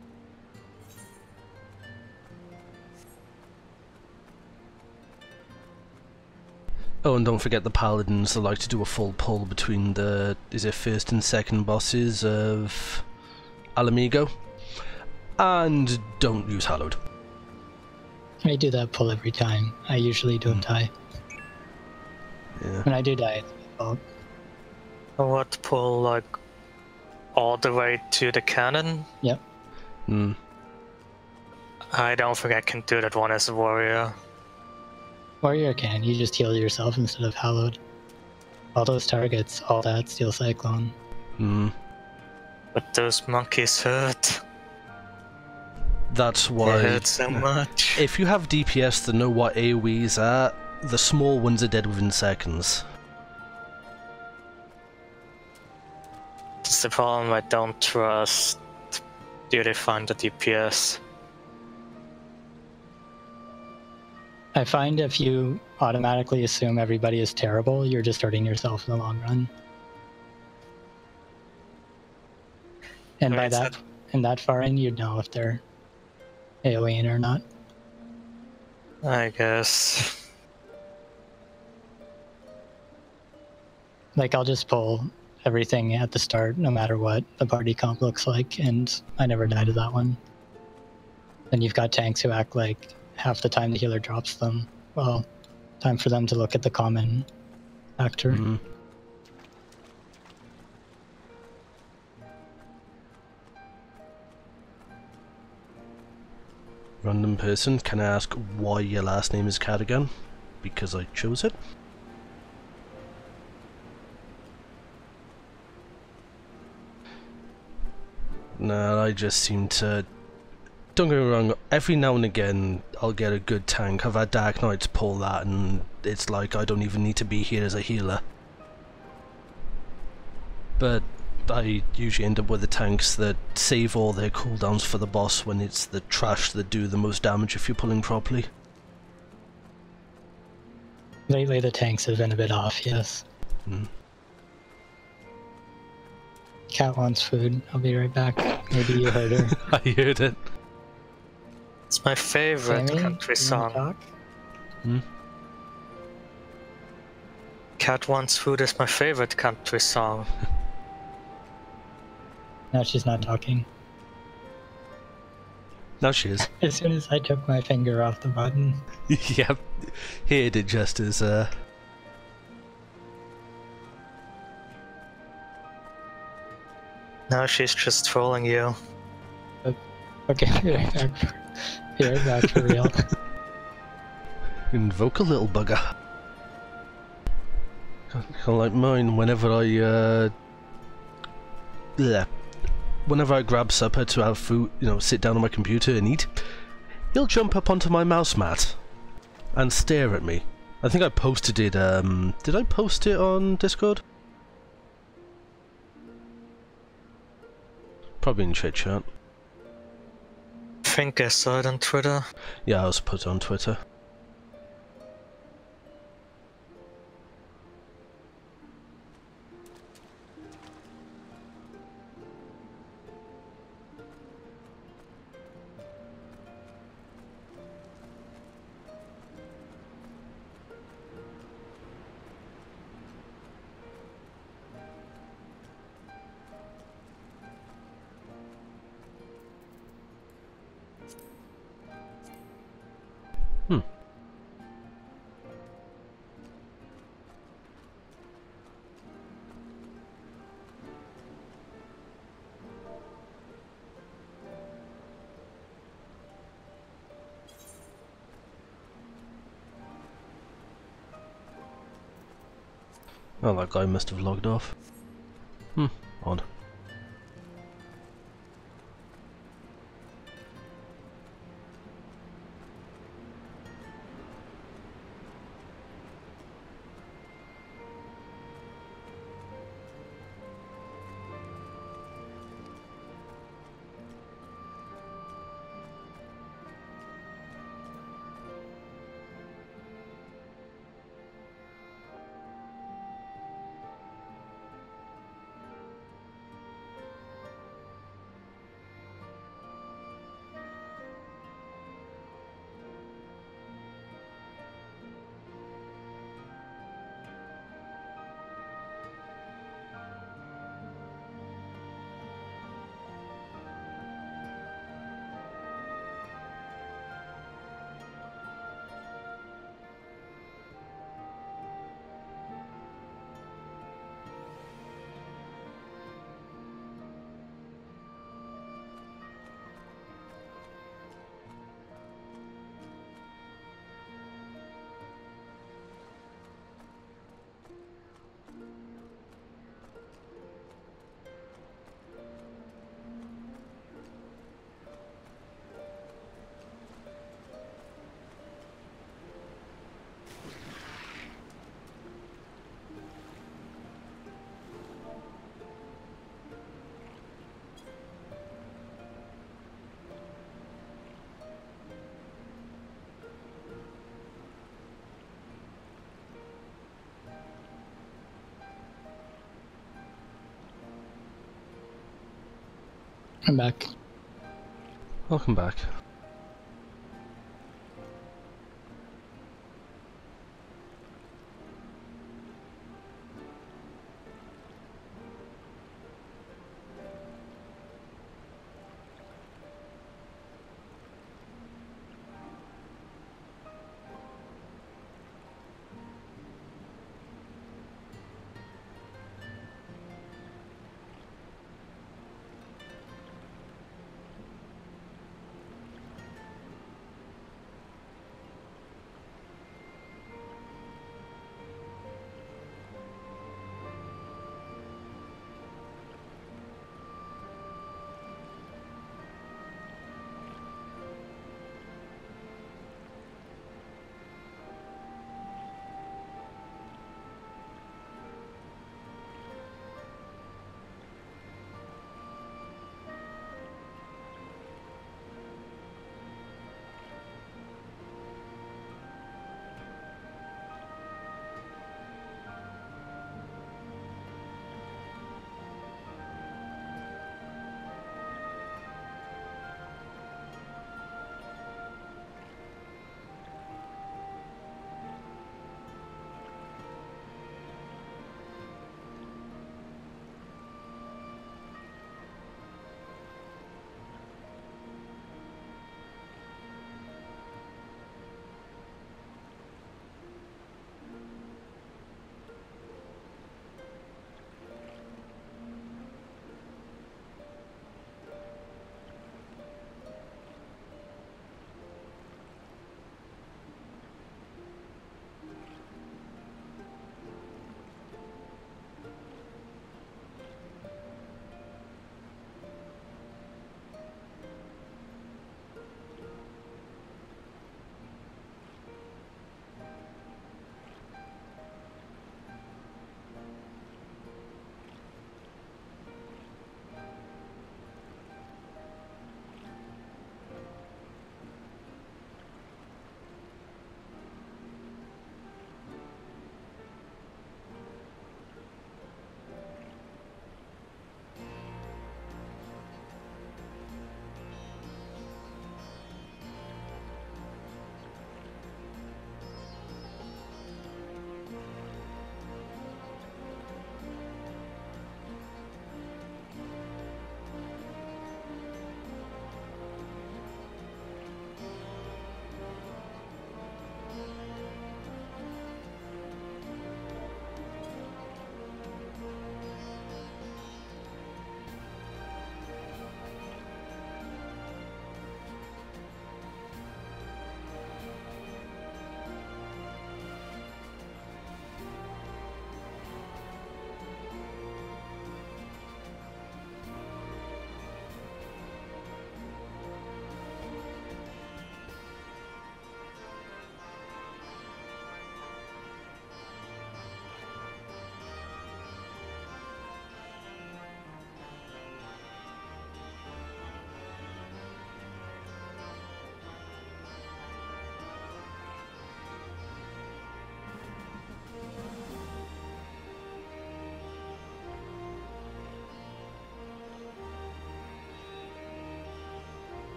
Oh, and don't forget the paladins that like to do a full pull between the, is it first and second bosses of Alamigo? And don't use Hallowed. I do that pull every time. I usually don't die. Yeah. When I do die, it's my fault. What, pull like all the way to the cannon? Yep. I don't think I can do that one as a warrior. Warrior can. You just heal yourself instead of Hallowed. All those targets, all that, Steel Cyclone. Hmm. But those monkeys hurt. That's They why. hurt so much. If you have DPS that know what AoEs are, the small ones are dead within seconds. It's the problem I don't trust. Do they find the DPS? I find if you automatically assume everybody is terrible, you're just hurting yourself in the long run. And by that, in that far in, you'd know if they're AoEing or not. I guess. Like, I'll just pull everything at the start, no matter what the party comp looks like, and I never die to that one. Then you've got tanks who act like half the time the healer drops them. Well, time for them to look at the common actor. Mm. Random person, can I ask why your last name is Cardigan? Because I chose it. No, I just seem to... Don't get me wrong, every now and again I'll get a good tank. I've had Dark Knights pull that and it's like I don't even need to be here as a healer. But I usually end up with the tanks that save all their cooldowns for the boss when it's the trash that do the most damage if you're pulling properly. Lately the tanks have been a bit off, yes. Mm. Cat wants food. I'll be right back. Maybe you heard her. I heard it. It's my favorite Sammy, country you wanna song. talk? Hmm? Cat Wants Food is my favorite country song. No, she's not talking. Now she is. As soon as I took my finger off the button. Yep. Heard it just as Now she's just trolling you. Okay, be right back. Be right back for real. invoke a little bugger. Kind of like mine. Whenever I grab supper to have food, you know, sit down on my computer and eat, he'll jump up onto my mouse mat and stare at me. I think I posted it. Did I post it on Discord? Probably in chat. I think I saw it on Twitter. Yeah, I was put on Twitter. Oh, that guy must have logged off. Odd. I'm back. Welcome back.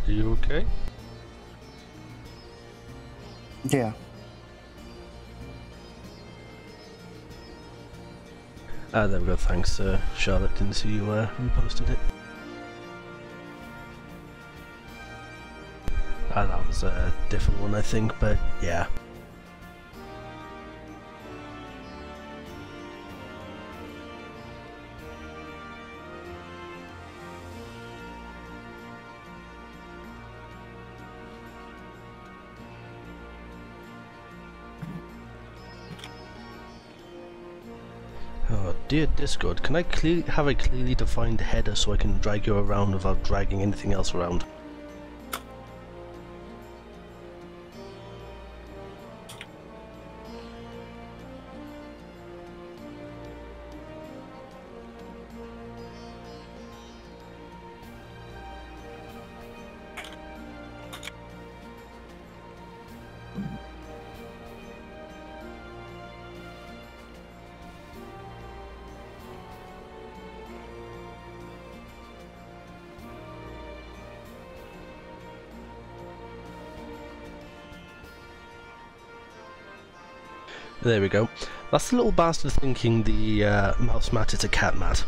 Are you okay? Yeah. Ah, there we go, thanks, Charlotte. Didn't see you reposted it. Ah, that was a different one, I think, but yeah. Oh, dear Discord, can I have a clearly defined header so I can drag you around without dragging anything else around? There we go. That's the little bastard thinking the mouse mat is a cat mat.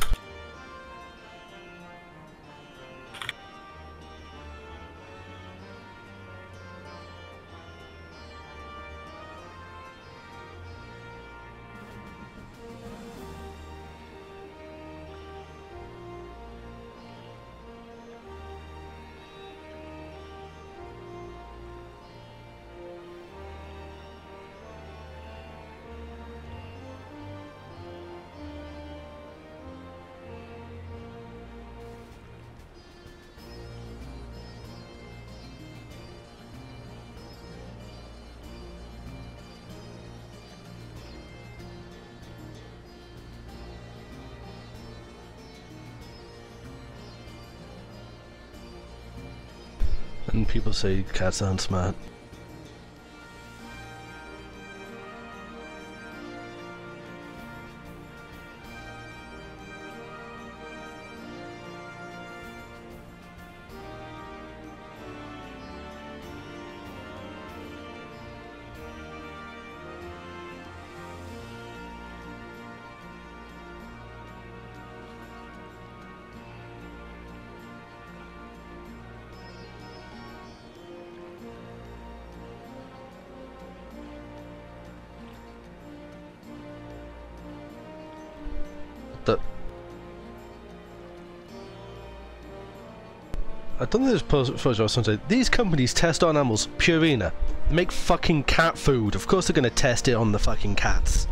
And people say cats aren't smart. I don't think there's photos or something. These companies test on animals. Purina. They make fucking cat food. Of course they're gonna test it on the fucking cats.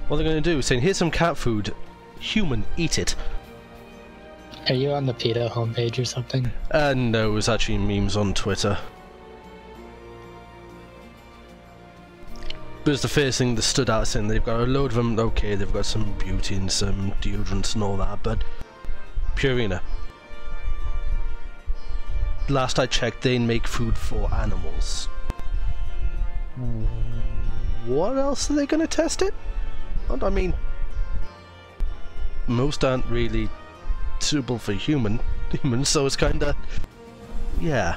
What they're gonna do is saying, here's some cat food. Human, eat it. Are you on the PETA homepage or something? No, it was actually memes on Twitter. But it's the first thing that stood out, saying they've got a load of them. Okay, they've got some beauty and some deodorants and all that, but Purina. Last I checked, they make food for animals. What else are they going to test it? Well, I mean, most aren't really suitable for humans, so it's kind of, yeah.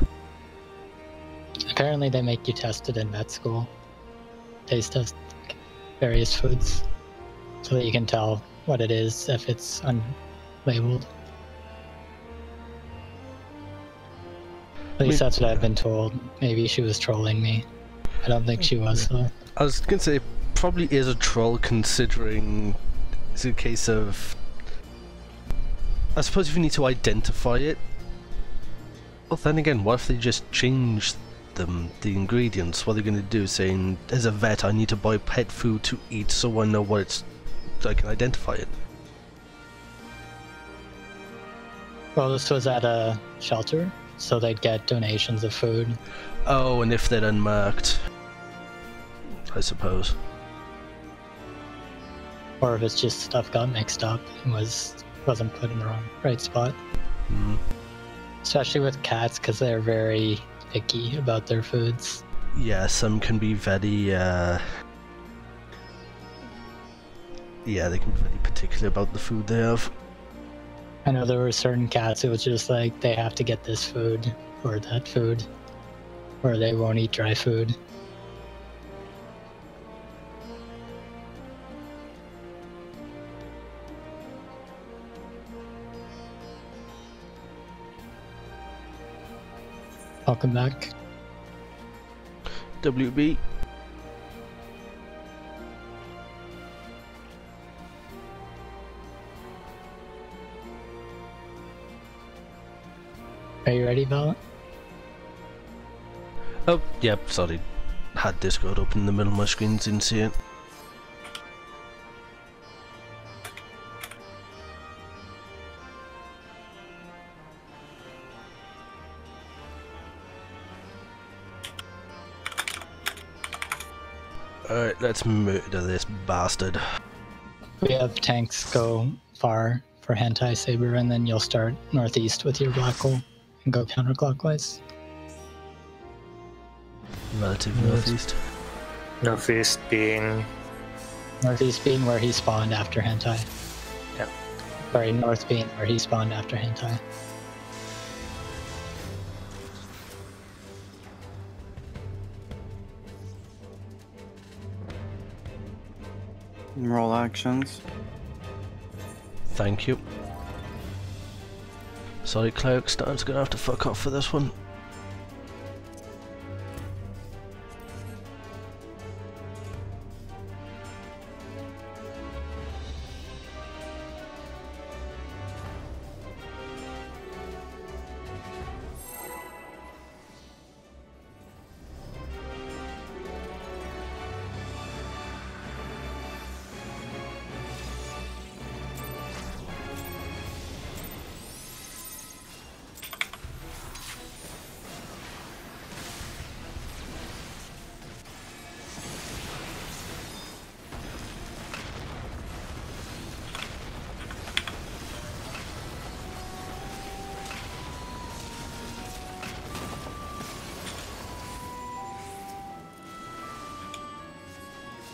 Apparently they make you test it in vet school. Taste test various foods so that you can tell what it is if it's unlabeled. At least that's what I've been told. Maybe she was trolling me. I don't think she was, though. I was going to say, it probably is a troll, considering it's a case of... I suppose if you need to identify it... Well, then again, what if they just change the ingredients? What they're going to do, saying, as a vet, I need to buy pet food to eat so I know what it's... so I can identify it. Well, this was at a shelter, so they'd get donations of food. Oh, and if they're unmarked, I suppose. Or if it's just stuff got mixed up and wasn't put in the right spot. Mm. Especially with cats, because they're very picky about their foods. Yeah, some can be very, yeah, they can be very particular about the food they have. I know there were certain cats, it was just like, they have to get this food, or that food, or they won't eat dry food. Welcome back. WB. Are you ready, Val? Oh, yeah, sorry. Had Discord open in the middle of my screen, didn't see it. Alright, let's murder this bastard. We have tanks go far for Hentai Saber, and then you'll start northeast with your black hole and go counterclockwise. Relative northeast. Northeast being... Northeast being where he spawned after Hentai. Yeah. Sorry, north being where he spawned after Hentai. Roll actions. Thank you. Sorry, Cleric Star's gonna have to fuck off for this one.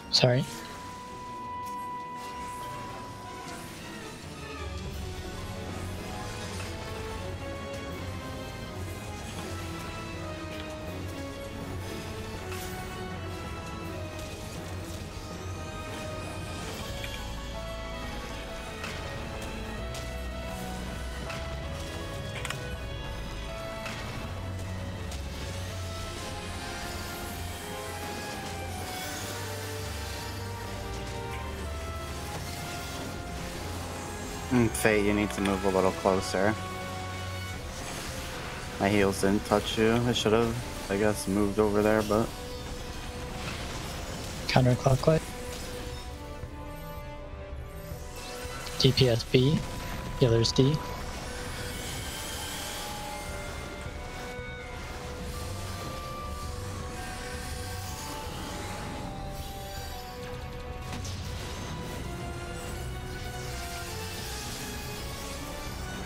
Sorry. Faye, you need to move a little closer. My heels didn't touch you. I should have, I guess, moved over there, but... Counterclockwise. DPS B. Healers D.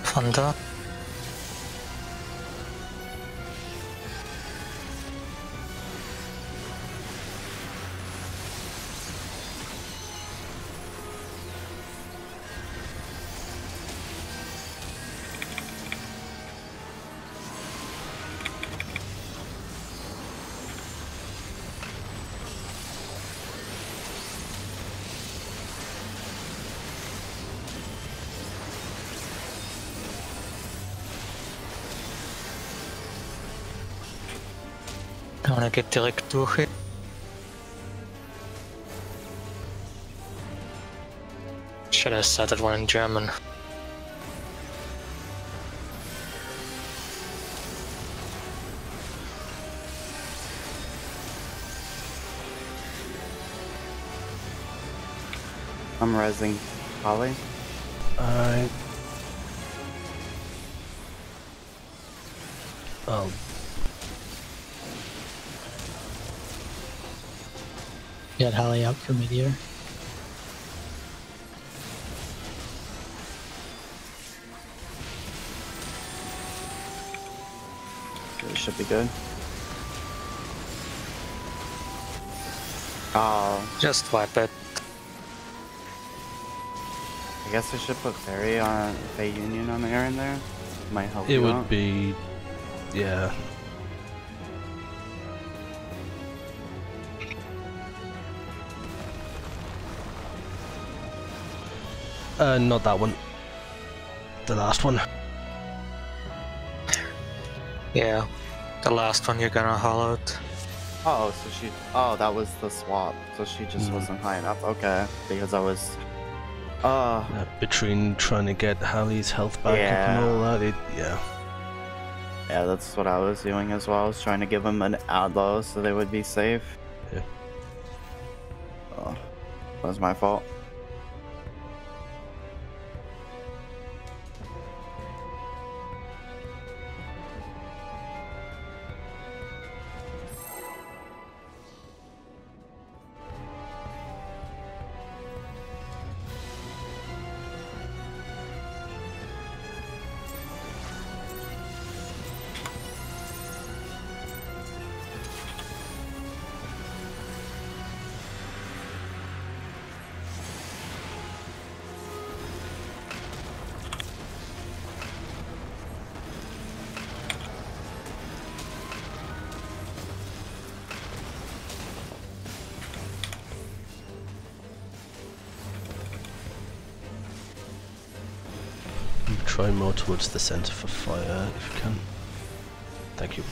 Thunder. I wanna get direkt durch hier. Should have said that one in German. I'm rezzing Holly. Oh. Get Holly out for Meteor. It should be good. Oh, Just wipe it. I guess I should put Fairy on Fey Union on the Aaron there. Might help It you would out. be... yeah. Not that one. The last one. Yeah, the last one you're gonna haul out. Oh, so she... Oh, that was the swap. So she just wasn't high enough. Okay. Because I was... Between trying to get Hallie's health back up and all that, yeah. Yeah, that's what I was doing as well. I was trying to give them an outlaw so they would be safe. Yeah. Oh, that was my fault. Try more towards the center for fire if you can. Thank you.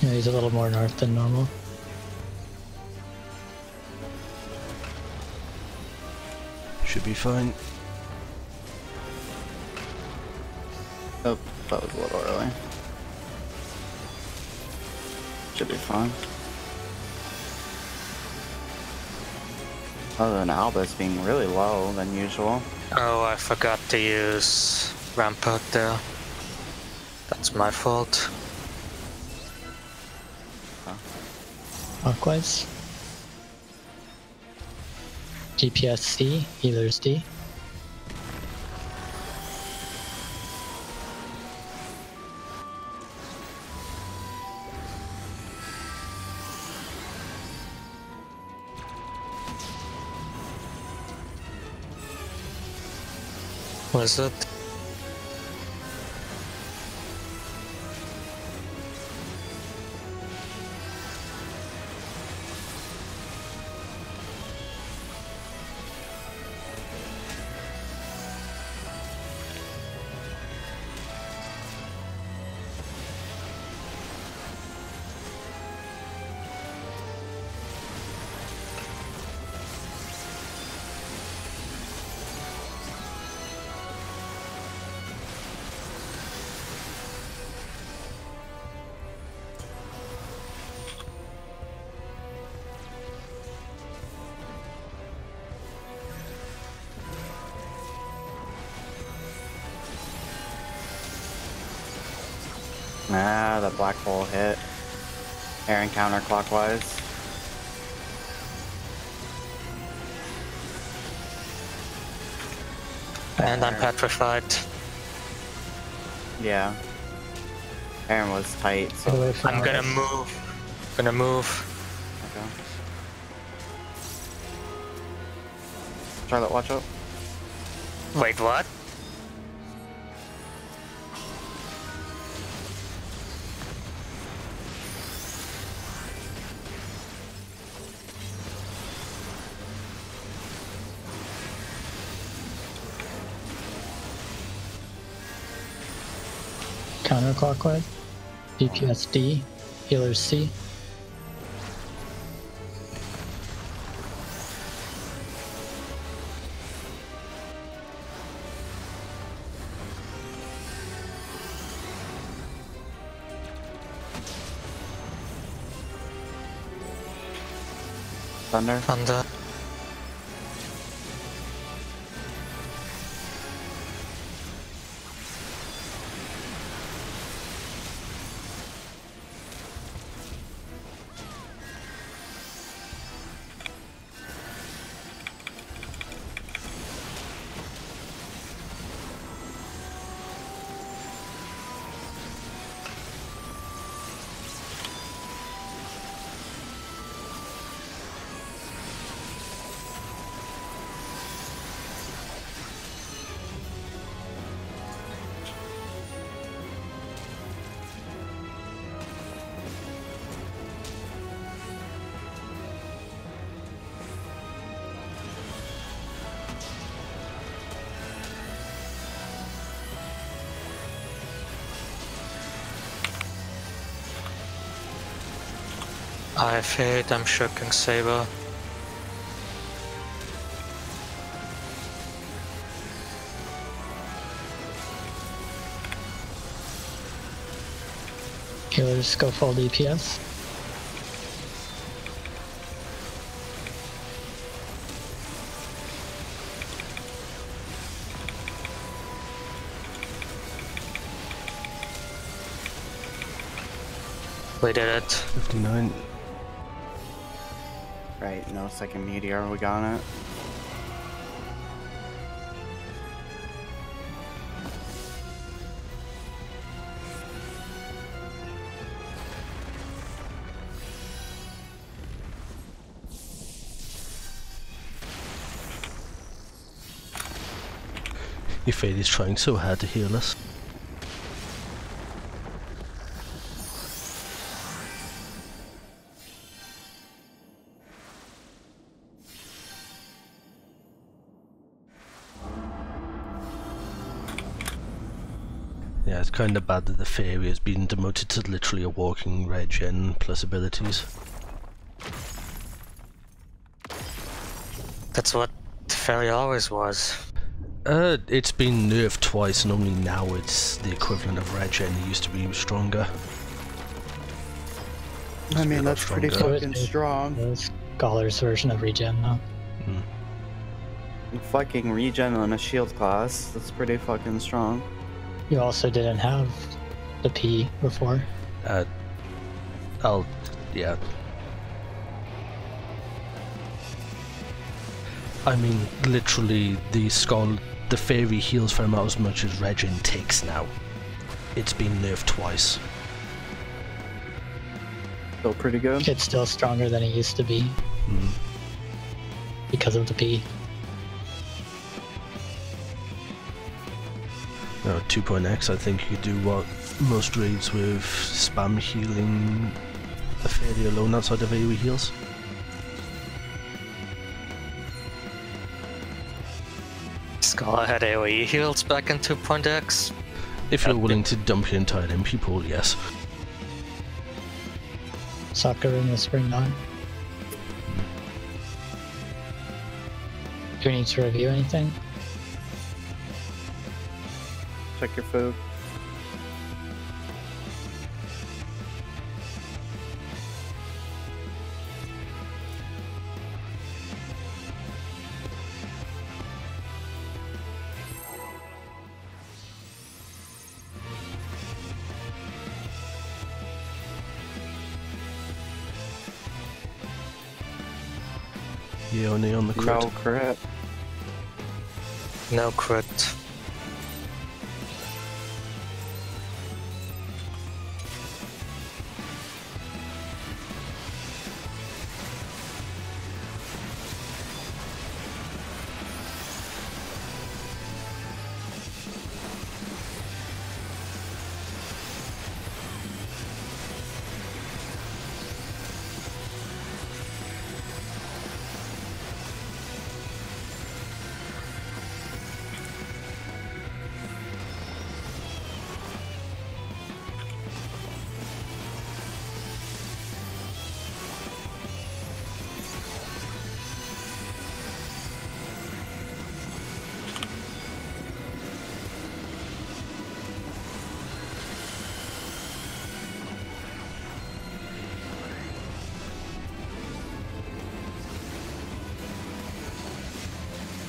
Yeah, he's a little more north than normal. Should be fine. Oh, that was a little early. Should be fine. Other than Albus being really low than usual. Oh, I forgot to use Rampart there. That's my fault. Clockwise. DPS C, healers D. Was it? Ah, the black hole hit. Aaron counterclockwise. And I'm petrified. Yeah. Aaron was tight, so... Get away from I'm gonna us. move. Gonna move. Okay. Charlotte, watch out. Wait, what? Counterclockwise. DPS D, healers C. Thunder. Thunder. I've hit, I'm shocking Saber. Healers go full DPS. We did it. 59. Right, no second meteor, we got it. Your fate is trying so hard to heal us. Yeah, it's kind of bad that the fairy has been demoted to literally a walking regen plus abilities. That's what the fairy always was. It's been nerfed twice and only now it's the equivalent of regen. It used to be stronger. I mean, that's pretty stronger. fucking strong. The Scholar's version of regen, though. Fucking regen on a shield class. That's pretty fucking strong. You also didn't have the P before. Yeah. I mean, literally, the fairy heals for about as much as regen takes now. It's been nerfed twice. Still pretty good. It's still stronger than it used to be. Because of the P. No, 2.x, I think you could do what most raids with spam healing the fairy alone outside of AoE heals. Scholar had AoE heals back in 2.x. If you're willing to dump your entire MP pool, yes. Soccer in the spring on. Do we need to review anything? Check your food. Yeah, only on the crit. No crit. No crit.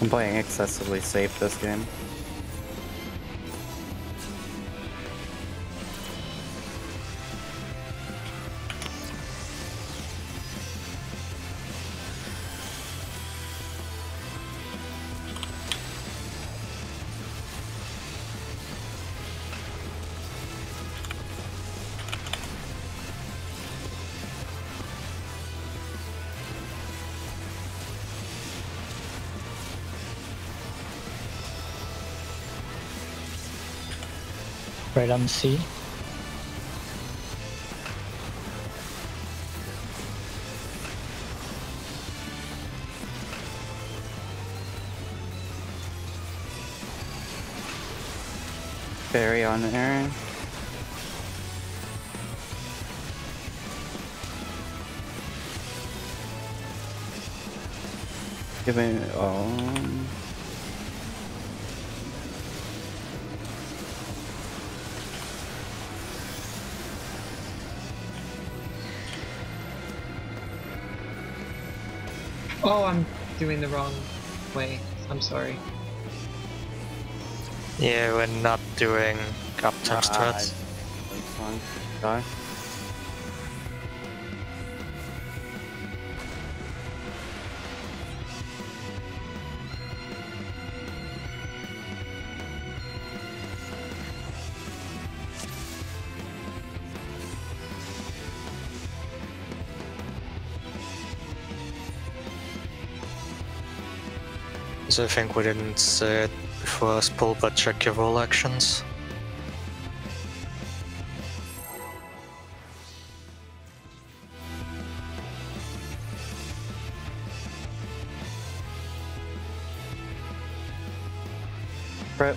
I'm playing excessively safe this game. Right on C. Fairy on Aaron. Give me Oh, I'm doing the wrong way. I'm sorry. Yeah, we're not doing upturn strats. That's fine. Die. So I think we didn't say it first pull, but check your roll actions. Prep.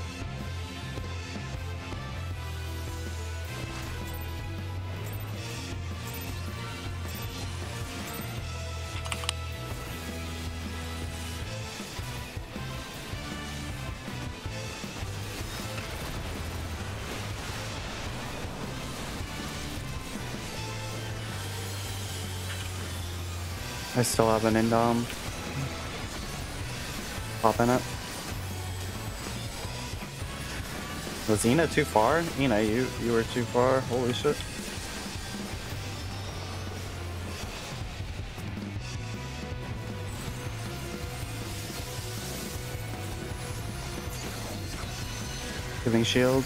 I still have an Indom. Pop in it. Was Ina too far? Ina, you were too far. Holy shit. Giving shield.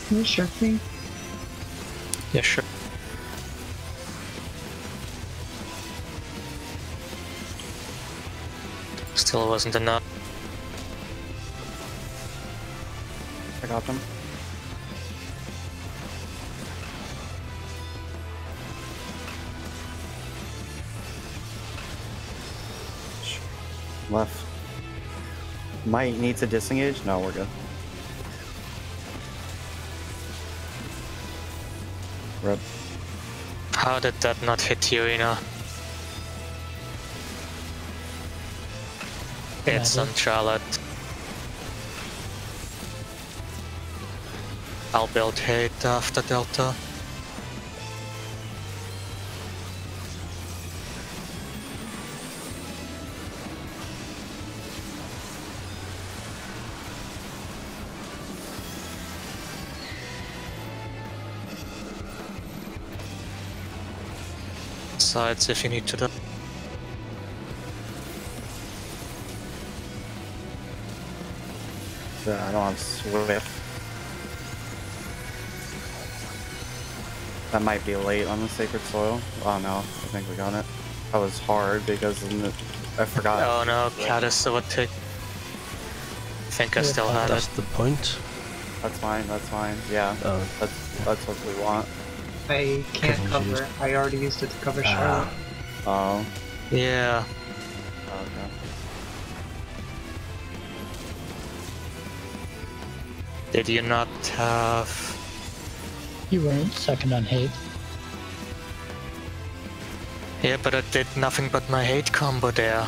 Can you shirk me? Yeah, sure. Still wasn't enough. I got them. Left. Might need to disengage? No, we're good. Rip. How did that not hit you, Ina? It's on Charlotte. I'll build hate after Delta. Sides if you need to do. I don't have Swift. That might be late on the Sacred Soil. Oh no, I think we got it. That was hard because I forgot. Oh no, Caddis would take. I think I still had That's it. the point. That's fine, that's fine. Yeah, that's what we want. I can't cover. I already used it to cover Charlotte. Oh. Yeah. Okay. Did you not have... You weren't second on hate. Yeah, but I did nothing but my hate combo there.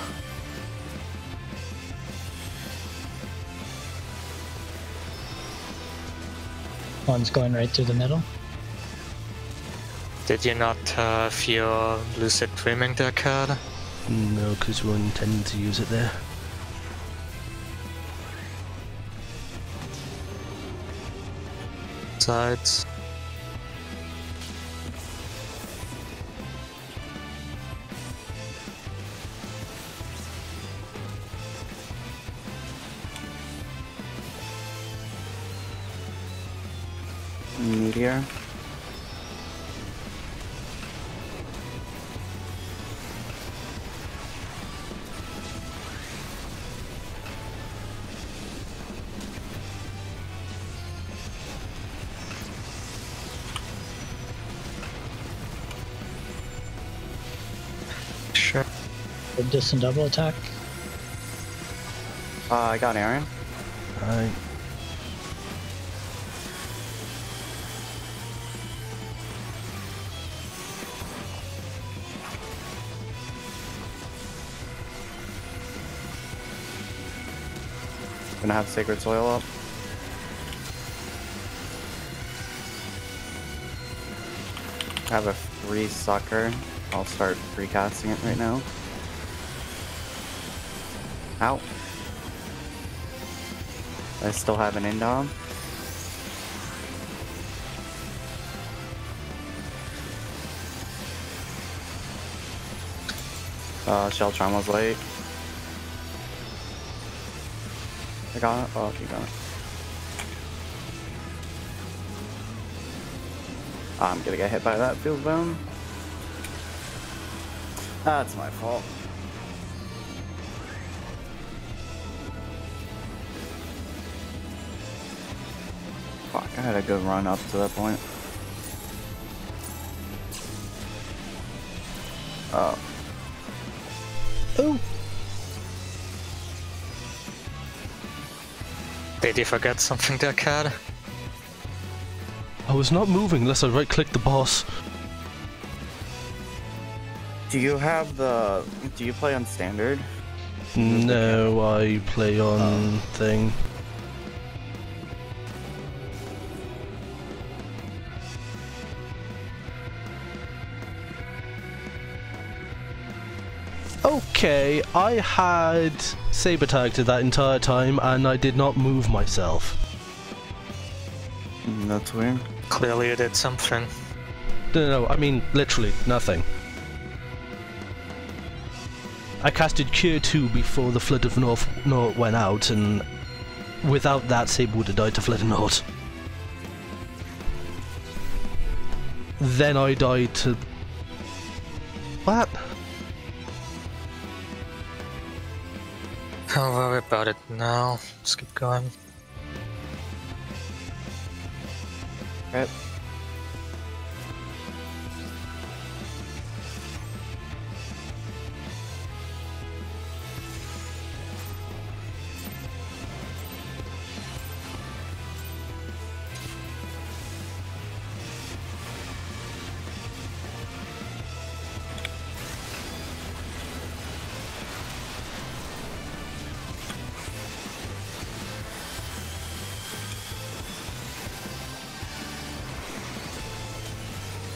One's going right through the middle. Did you not have your Lucid Dreaming there, card? No, because we weren't intending to use it there. Sides. Meteor. Sure. A distant double attack. I got Aaron. Right. Gonna have Sacred Soil up. I have a free sucker. I'll start recasting it right now. Ow. I still have an Indom. Shell Charm was late. I got it. Oh, you got it. I'm gonna get hit by that field bone. That's my fault. Fuck, I had a good run up to that point. Oh. Oh! Did you forget something there, Cad? I was not moving unless I right-clicked the boss. Do you have the... Do you play on standard? No, I play on thing. Okay, I had saber tagged that entire time and I did not move myself. That's weird. Clearly you did something. No, I mean literally nothing. I casted Cure 2 before the Flood of North went out, and without that, Saber would have died to Flood of North. Then I died to... What? Don't worry about it now. Let's keep going. Right.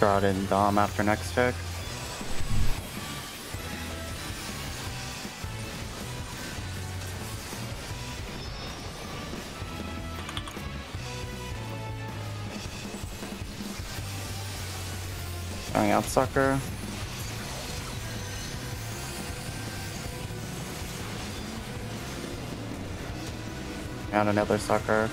Brought in Dom after next check. Going out sucker. And another sucker.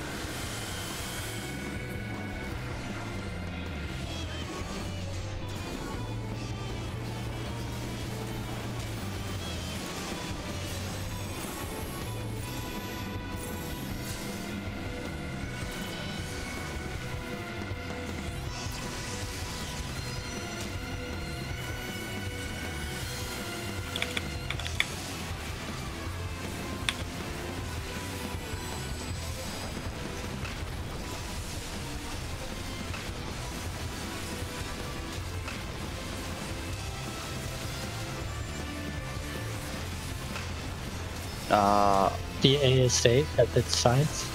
The A is safe at its sides.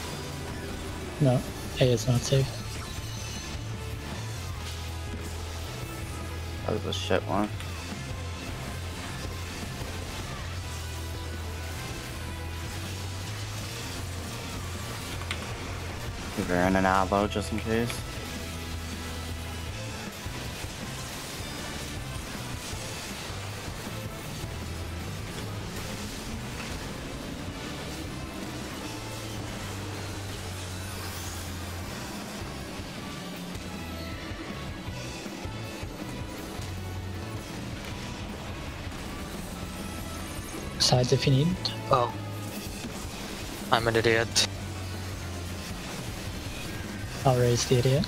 No, A is not safe. That was a shit one. We're in an avo just in case. Sides if you need. Oh. I'm an idiot. I'll raise the idiot.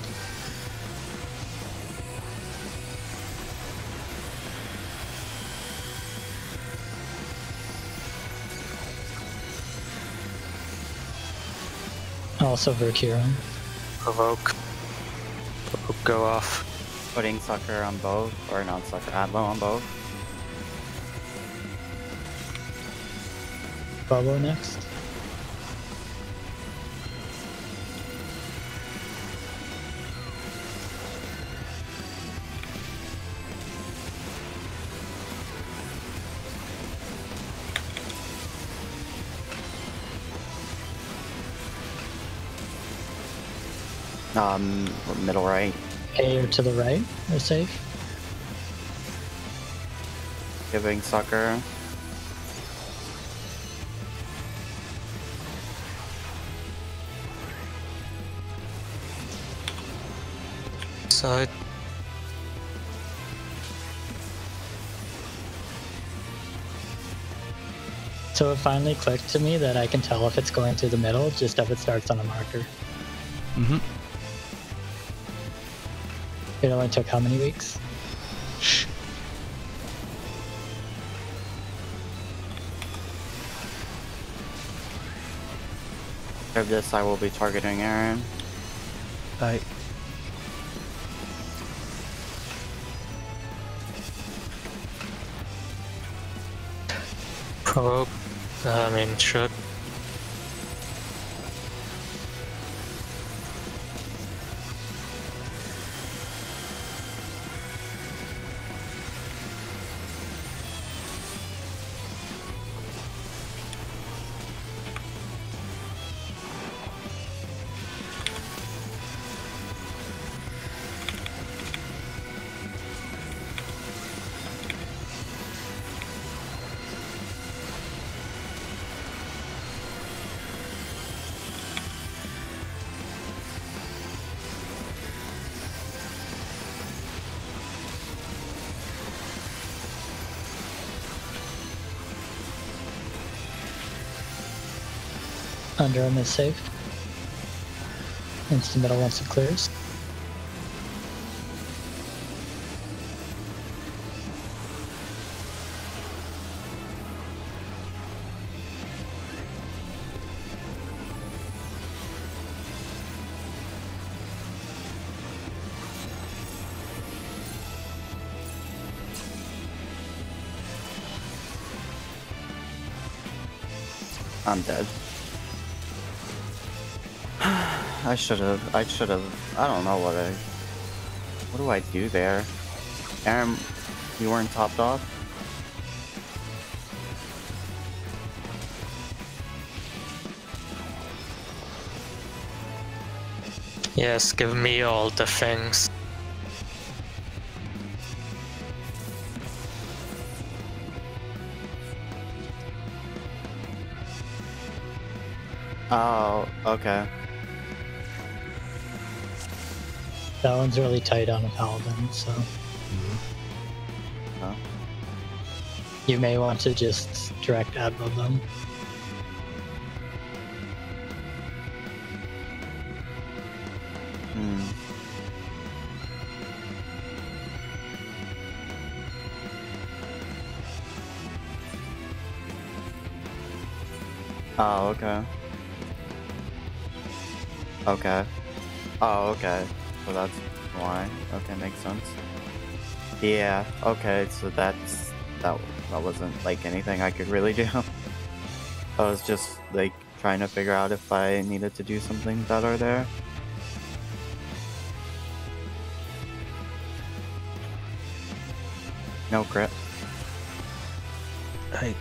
Also Verkira. Provoke. Provoke go off. Putting sucker on both, or not sucker, Adlo on both. Bobo next. Middle right. A or to the right are safe. Giving sucker. Side. So it finally clicked to me that I can tell if it's going through the middle just if it starts on a marker. Mm-hmm. It only took how many weeks? After this, I will be targeting Aaron. Aye. Probe. I mean, should. Under him is safe. Instant middle once it clears. I'm dead. I should have, I don't know what do I do there? Aaron, you weren't topped off? Yes, give me all the things. Oh, okay. That one's really tight on a paladin, so Oh. you may want to just direct admiral them. Hmm. Oh, okay. Okay. Oh, okay. So that's why. Okay, makes sense. Yeah, okay, so that wasn't like anything I could really do. I was just like trying to figure out if I needed to do something better there. No crit. Aye.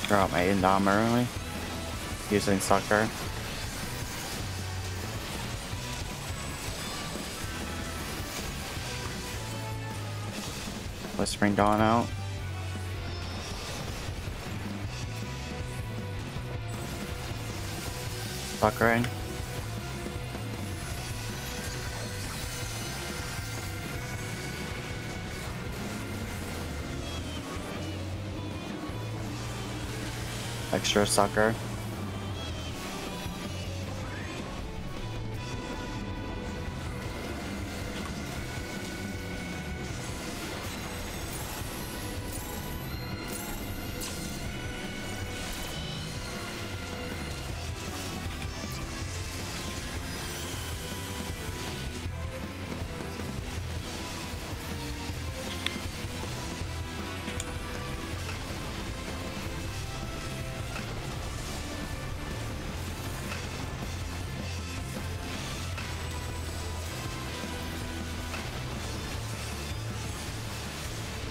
Throw out my Indom early. Using Sucker. Whispering Dawn out. Suckering. Extra Sucker.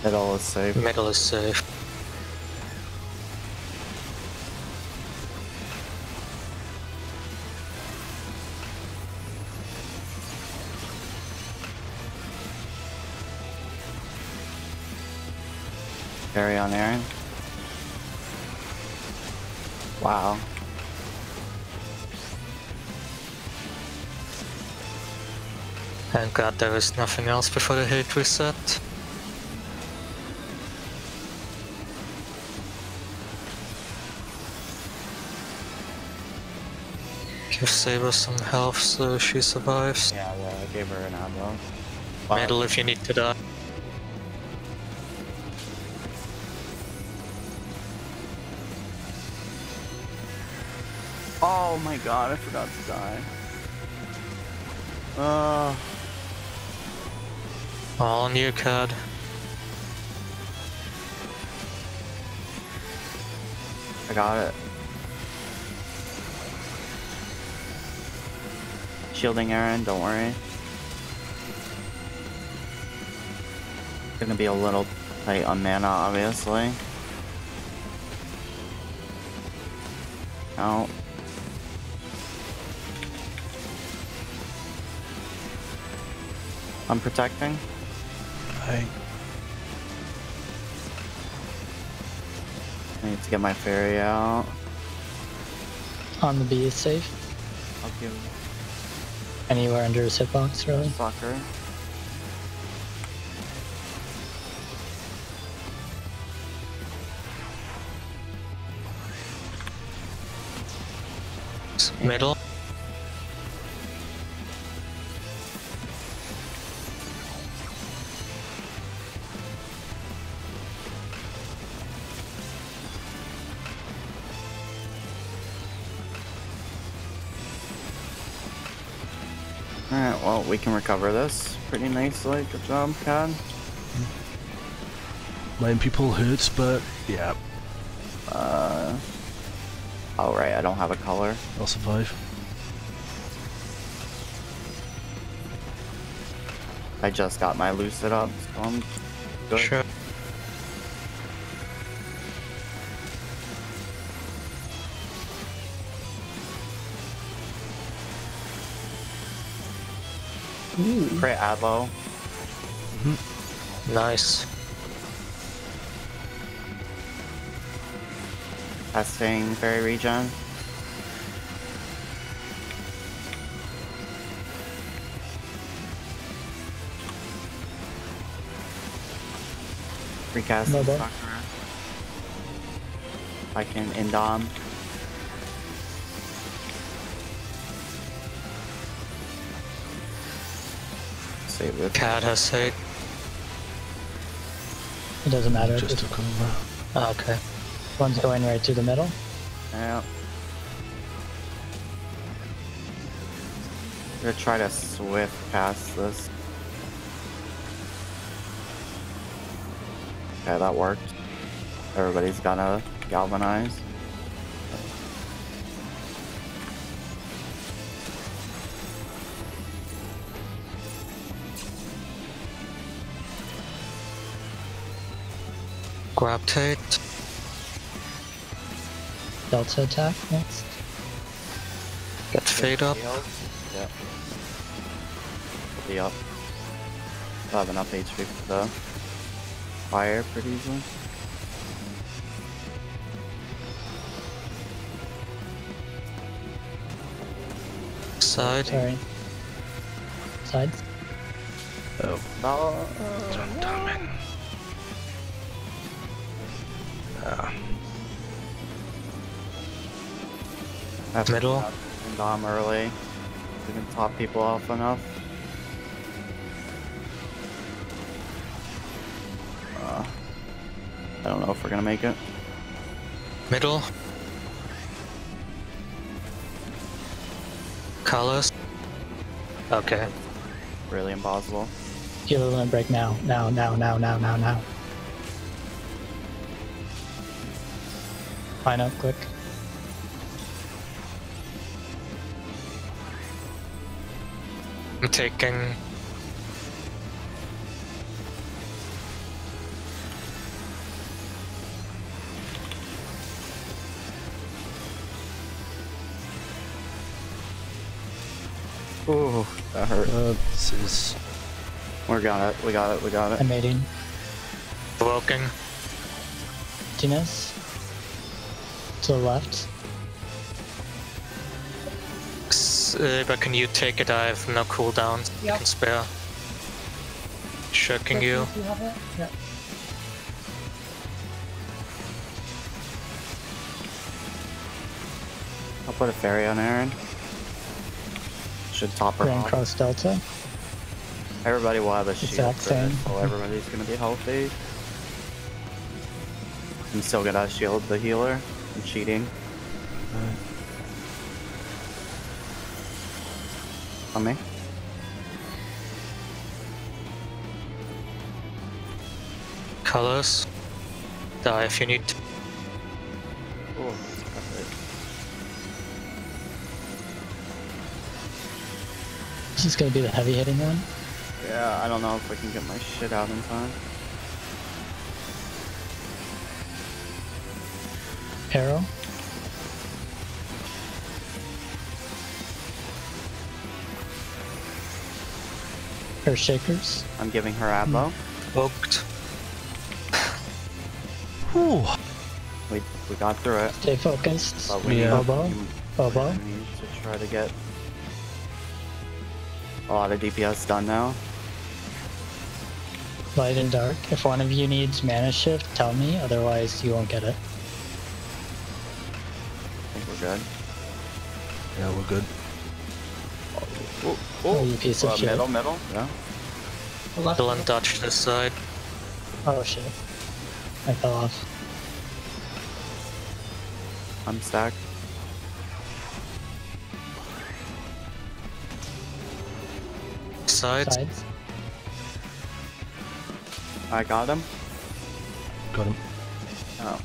Middle is safe. Middle is safe. Carry on, Aaron. Wow. Thank God there is nothing else before the hit reset. Give Saber some health so she survives. Yeah, I gave her an ammo. Middle if you need to die. Oh my god, I forgot to die. All on you, Cad. I got it. Shielding Aaron, don't worry. Gonna be a little tight on mana, obviously. Out. I'm protecting. Hey. I need to get my fairy out. On the B is safe. I'll give Anywhere under his hitbox, really. soccer. Middle. Alright, well, we can recover this pretty nicely. Good job, Cad. Mine people hurts, but yeah, Oh, right, I don't have a color. I'll survive. I just got my lucid up, so I'm good. Sure. Crit Adlo. Nice. Testing fairy regen. Recast Mobile. Sakura. I can Indom. Save it. Cad has hate. It doesn't matter. Just took over. Okay. One's going right to the middle. Yeah. I'm gonna try to swift past this. Okay, that worked. Everybody's gonna galvanize. Grab Tate. Delta attack next. Get Fade up. Yep. Be up. I'll have enough HP for the fire pretty easily. Side. Sorry. Sides. Oh, No. damn it. That's Middle. And Dom early. We can top people off enough. I don't know if we're gonna make it. Middle. Colors. Okay. Really impossible. Healer limit break now. Now. Line up, quick. I'm taking. Ooh, that hurt. This is We got it. I'm mating. Broken. Martinez. To the left. But can you take it? I have no cooldown. I can spare. Shocking you. Yeah. I'll put a fairy on Aaron. should top her Grand off. Cross Delta. Everybody will have a shield Exact for same. this, so everybody's gonna be healthy. I'm still gonna shield the healer. I'm cheating. On me. Colors. Die if you need to. Oh, that's it. This is going to be the heavy hitting one. Yeah, I don't know if I can get my shit out in time. Arrow. Earth Shakers. I'm giving her ammo. Booked. Whew. We got through it. Stay focused. But we Yeah. Bobo. Bobo. need to try to get a lot of DPS done now. Light and dark. If one of you needs mana shift, tell me. Otherwise, you won't get it. I think we're good. Yeah, we're good. Oh, you piece of shit. Middle. Yeah. Left. Still untouched this side. Oh shit. I fell off. I'm stacked. Sides. Sides. I got him. Got him. Oh.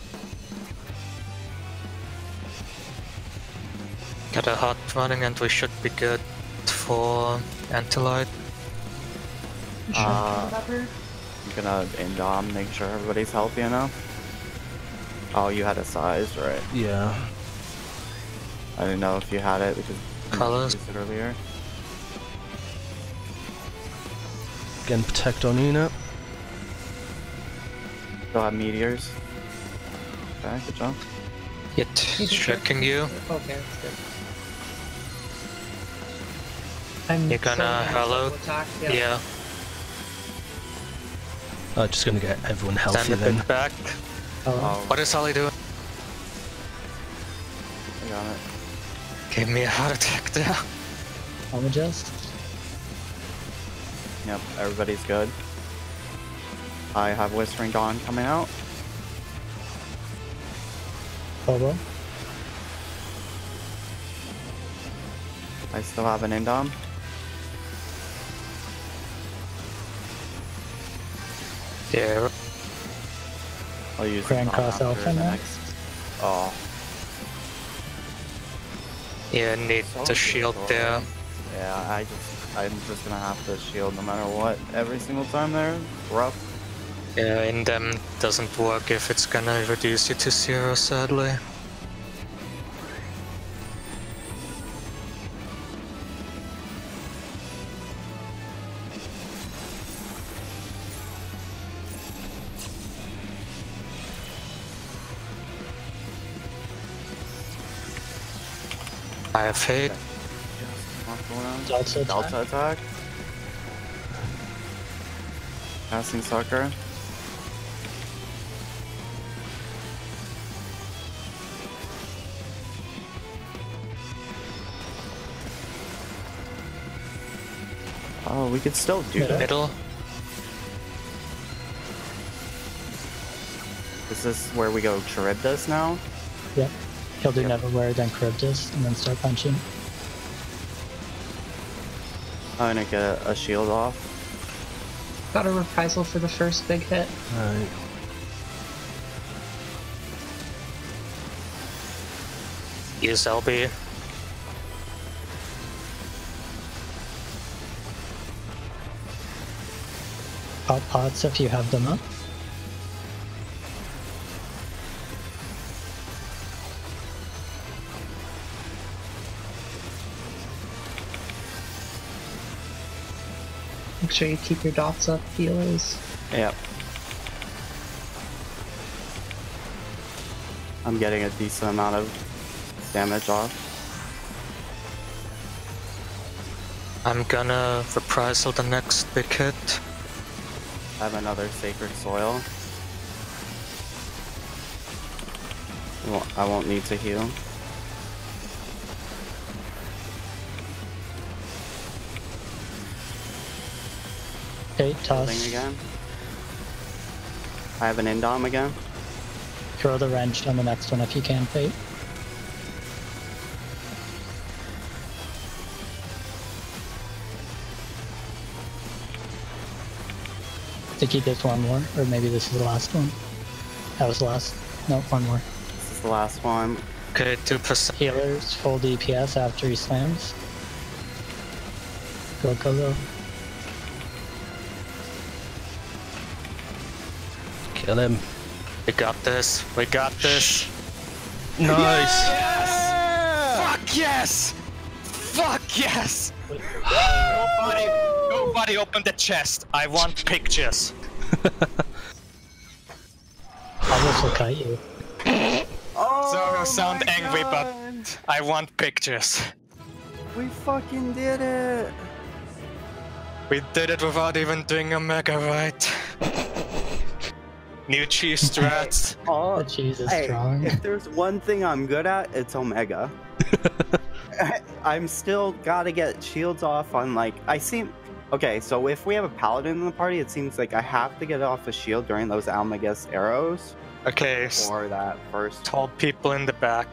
Got a hot running and we should be good for anti-light. I'm gonna end make sure everybody's healthy enough. Oh, you had a size, right? Yeah. I didn't know if you had it because Colors. you used it earlier. Again, protect on Una. Still have meteors. Okay, good job. It checking you. Okay, that's good. I'm You're gonna so hello? attack. Yeah. Just gonna get everyone Stand healthy a then. bit back. Oh, What is Holly doing? I got it. Gave me a heart attack there. I'll adjust. Yep, everybody's good. I have Whispering Dawn coming out. Bobo. I still have an Indom. Yeah. I'll use Grand the Dawn Cross after Alpha the now? next. Oh, Yeah, need so the shield good. there. Yeah, I'm just gonna have to shield no matter what every single time there. Rough. Yeah, in them doesn't work if it's gonna reduce you to 0, sadly. I have hate. Delta attack. Delta attack. Passing sucker. Oh, we could still do that. Middle. Is this where we go Charybdis now? Yep. He'll do Neverwhere, then Charybdis, and then start punching. I'm gonna get a shield off. Got a reprisal for the first big hit. Alright. Use LB. Pop pots if you have them up. Make sure you keep your dots up, healers. Yep. I'm getting a decent amount of damage off. I'm gonna reprisal the next big hit. I have another Sacred Soil. I won't need to heal. Okay, toss. Thing again. I have an Indom again. Throw the wrench on the next one if you can, Fate. I think he did one more, or maybe this is the last one. That was the last. No, one more. This is the last one. Okay, 2%. Healers, full DPS after he slams. Go, go, go. Kill him. We got this. We got this. Nice. Yes! Fuck yes! Fuck yes! Nobody open the chest. I want pictures. This will cut you. So sound angry, but I want pictures. We fucking did it! We did it without even doing a mega right. New cheese strats. Oh, The cheese is hey, strong. if there's one thing I'm good at, it's Omega. I'm still gotta get shields off on, like, okay, so if we have a paladin in the party, it seems like I have to get off a shield during those Almagus arrows. Okay, Or that first. tall people in the back.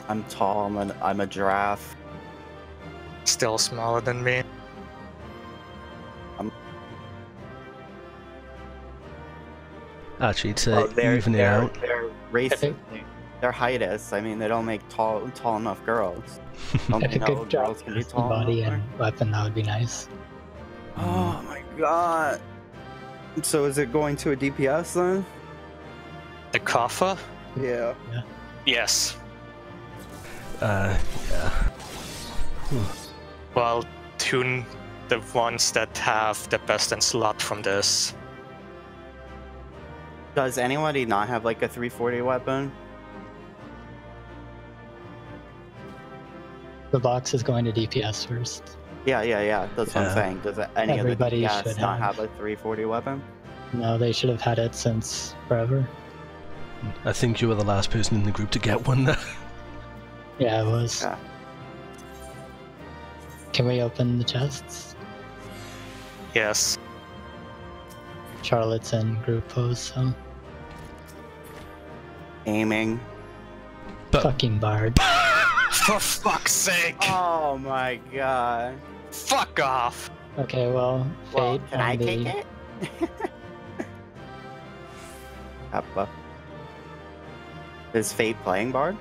I'm tall, I'm a giraffe. Still smaller than me. Actually, it's They're even it out. racist. They're heightists. I mean, they don't make tall enough girls. Don't If they it know could drop girls can be the tall? body enough? and weapon, that would be nice. Oh my god. So is it going to a DPS then? The coffer? Yeah. Yes. Yeah. Well, tune the ones that have the best in slot from this. Does anybody not have like a 340 weapon? The box is going to DPS first. Yeah. That's what I'm Yeah. saying. Does any Everybody of the DPS should not have. have a 340 weapon? No, they should have had it since forever. I think you were the last person in the group to get one there. Yeah, it was. Yeah. Can we open the chests? Yes. Charlotte's in group pose, so. Aiming. Fucking bard. For fuck's sake! Oh my god. Fuck off! Okay, well, Well, Fate can I on the... take it? Appa. Is Fate playing Bard?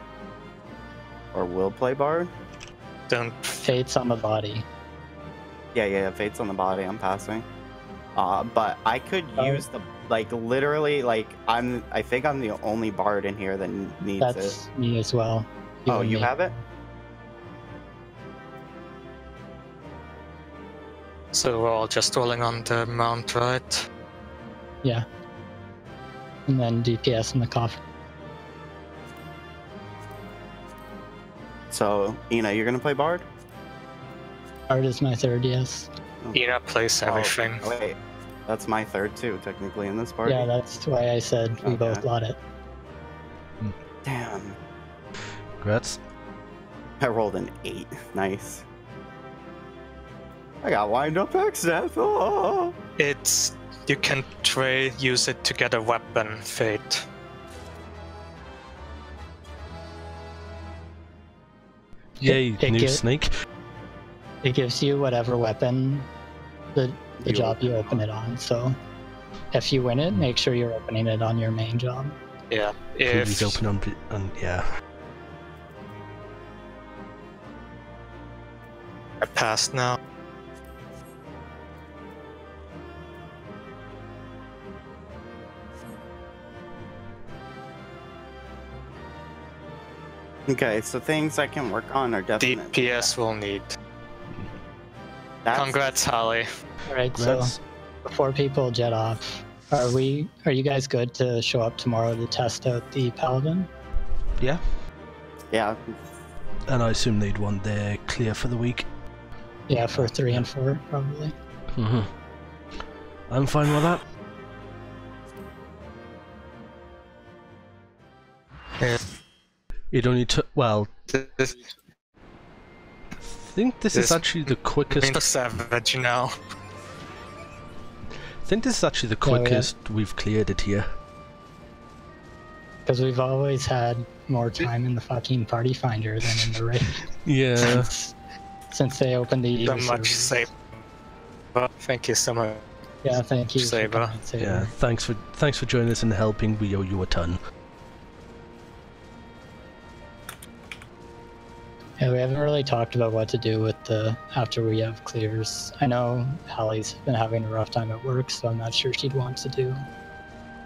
Or will play Bard? Don't. Fate's on the body. Yeah, Fate's on the body, I'm passing. But I could use the, like, literally, like, I think I'm the only Bard in here that needs That's it. me as well. Oh, and you me. have it? So we're all just rolling on the mount, right? Yeah. And then DPS in the coffin. So, you're gonna play Bard? Bard is my third, yes. Ina plays everything. Oh, wait. That's my third, too, technically, in this party. Yeah, that's why I said we both Okay. got it. Damn. Congrats. I rolled an 8. Nice. I got wind up X-Death. Oh. It's. You can use it to get a weapon, Fate. Yay, It new gives- snake. It gives you whatever weapon the You job you open open it on, so if you win it, make sure you're opening it on your main job. Yeah. Please If open on yeah. I passed now. Okay, so things I can work on are definitely. DPS will need. That's- Congrats, Holly. Alright, so Congrats. before people jet off, are you guys good to show up tomorrow to test out the Paladin? Yeah. Yeah, And I assume they'd want their clear for the week. Yeah, for 3 and 4, probably. I'm fine with that. Yeah. It only took, well, This I think this is This actually the quickest. means savage now. think this is actually the quickest we've cleared it here. Because we've always had more time in the fucking party finder than in the raid. Yeah. Since they opened the So much Saber. Thank you so much. Yeah, thank you, Saber. Yeah, thanks for joining us and helping. We owe you a ton. Yeah, we haven't really talked about what to do with the after we have clears. I know Hallie's been having a rough time at work, so I'm not sure she'd want to do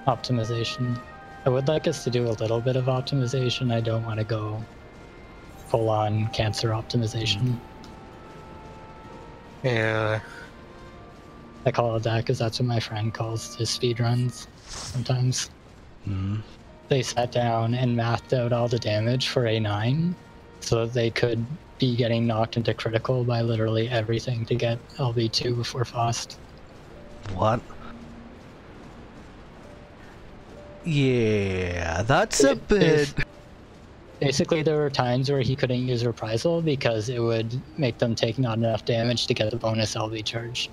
optimization. I would like us to do a little bit of optimization. I don't want to go full on cancer optimization. Yeah. I call it that because that's what my friend calls his speed runs sometimes. They sat down and mathed out all the damage for A9 so that they could be getting knocked into critical by literally everything to get LV2 before Fost. What? Yeah, that's a bit... Basically, there were times where he couldn't use Reprisal because it would make them take not enough damage to get the bonus LV charge.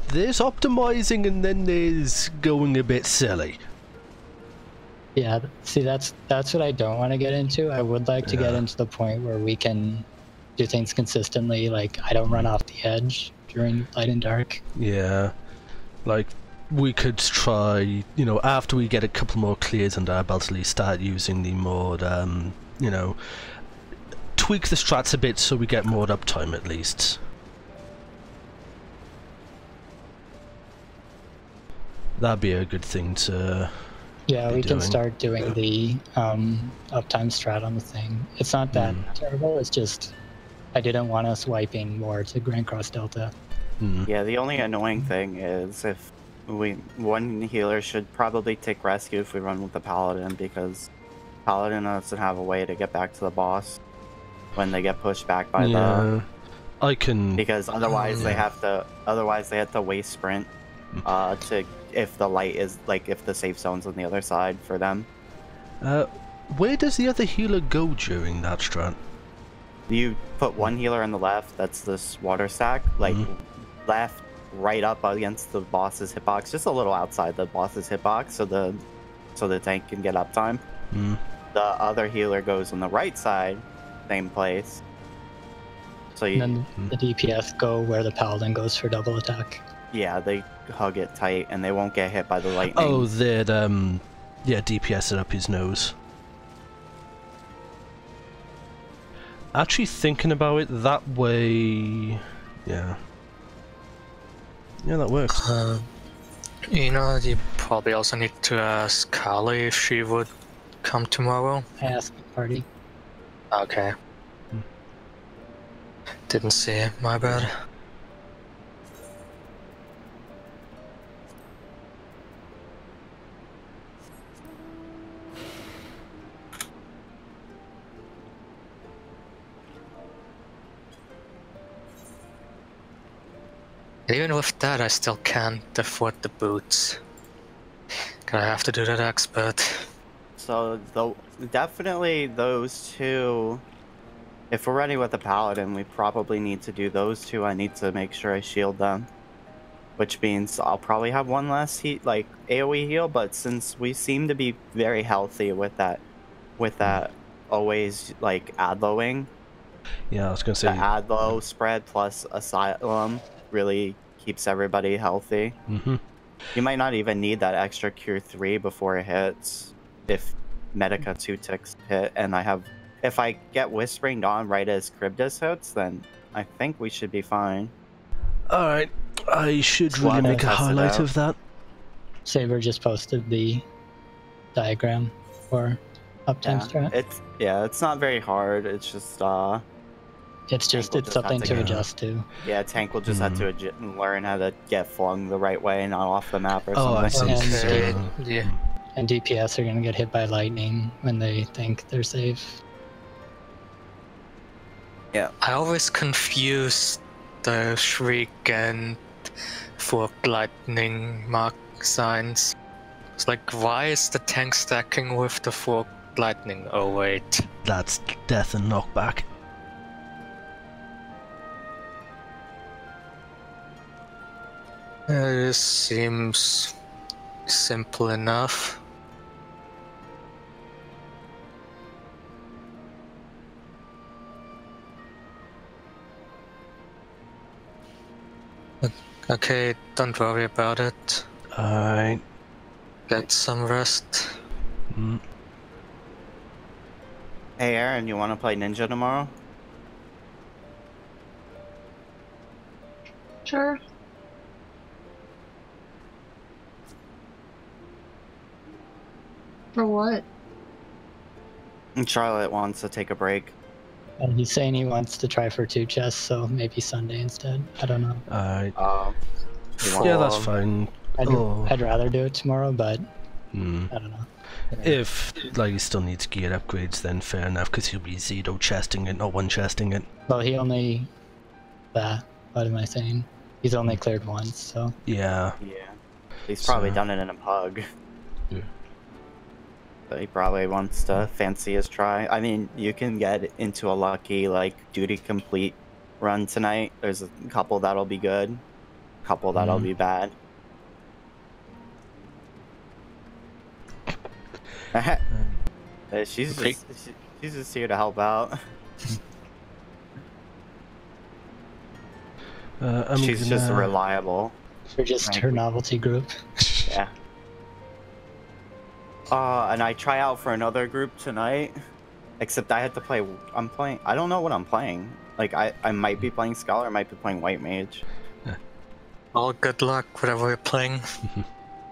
There's optimizing and then there's going a bit silly. Yeah, see, that's what I don't want to get into. I would like to get into the point where we can do things consistently, like I don't run off the edge during light and dark. Yeah, like we could try, you know, after we get a couple more clears under our belt, at least start using the mod, you know, tweak the strats a bit so we get more uptime at least. That'd be a good thing to... Yeah, we can start doing the uptime strat on the thing. It's not that terrible, it's just I didn't want us wiping more to Grand Cross Delta. Yeah, the only annoying thing is if one healer should probably take rescue if we run with the Paladin, because Paladin doesn't have a way to get back to the boss when they get pushed back by the... I can... Because otherwise they have to waste sprint to... If the light is, like, if the safe zone's on the other side for them. Where does the other healer go during that strat? You put one healer on the left, that's this water stack, like, left, right up against the boss's hitbox, just a little outside the boss's hitbox, so the tank can get uptime. The other healer goes on the right side, same place. So you... And then the DPS go where the Paladin goes for double attack. Yeah, they hug it tight and they won't get hit by the lightning. Oh, they'd, yeah, DPS it up his nose. Actually thinking about it that way... Yeah. Yeah, that works. You know, you probably also need to ask Carly if she would come tomorrow. I asked the party. Okay. Didn't see it, my bad. Even with that, I still can't afford the boots. Gonna have to do that expert. So, definitely those two... If we're ready with the Paladin, we probably need to do those two. I need to make sure I shield them. Which means I'll probably have one less heat, like, AoE heal, but since we seem to be very healthy with that always, like, Adloing. Yeah, I was gonna say... The Adlo spread plus Asylum really keeps everybody healthy. You might not even need that extra Cure 3 before it hits, if Medica 2 ticks hit, and if I get Whispering Dawn right as Cryptus hits, then I think we should be fine. Alright, I should really make a highlight of that. Saber just posted the diagram for uptime strat. It's not very hard, it's just it's something to adjust to. Yeah, tank will just have to learn how to get flung the right way, not off the map or something. Oh, I see. Yeah. And DPS are gonna get hit by lightning when they think they're safe. Yeah. I always confuse the Shriek and Forked Lightning mark signs. It's like, why is the tank stacking with the Forked Lightning? Oh wait. That's death and knockback. This seems simple enough. Okay, don't worry about it. Alright. Get some rest. Hey Aaron, you want to play Ninja tomorrow? Sure. For what? And Charlotte wants to take a break. And he's saying he wants to try for 2 chests, so maybe Sunday instead. I don't know. Alright. Yeah, that's fine. I'd rather do it tomorrow, but I don't know. If like he still needs gear upgrades, then fair enough, because he'll be 0 chesting it, not 1 chesting it. Well, he only... what am I saying? He's only cleared once, so... Yeah. Yeah. He's probably done it in a pug. Yeah. But he probably wants to fancy his try. I mean, you can get into a lucky, like, duty complete run tonight. There's a couple that'll be good. A couple that'll be bad. She's just here to help out. She's just reliable. For just her novelty group. Yeah. And I try out for another group tonight. Except I had to play. I don't know what I'm playing. Like I might be playing Scholar, I might be playing White Mage. All good luck, whatever you're playing.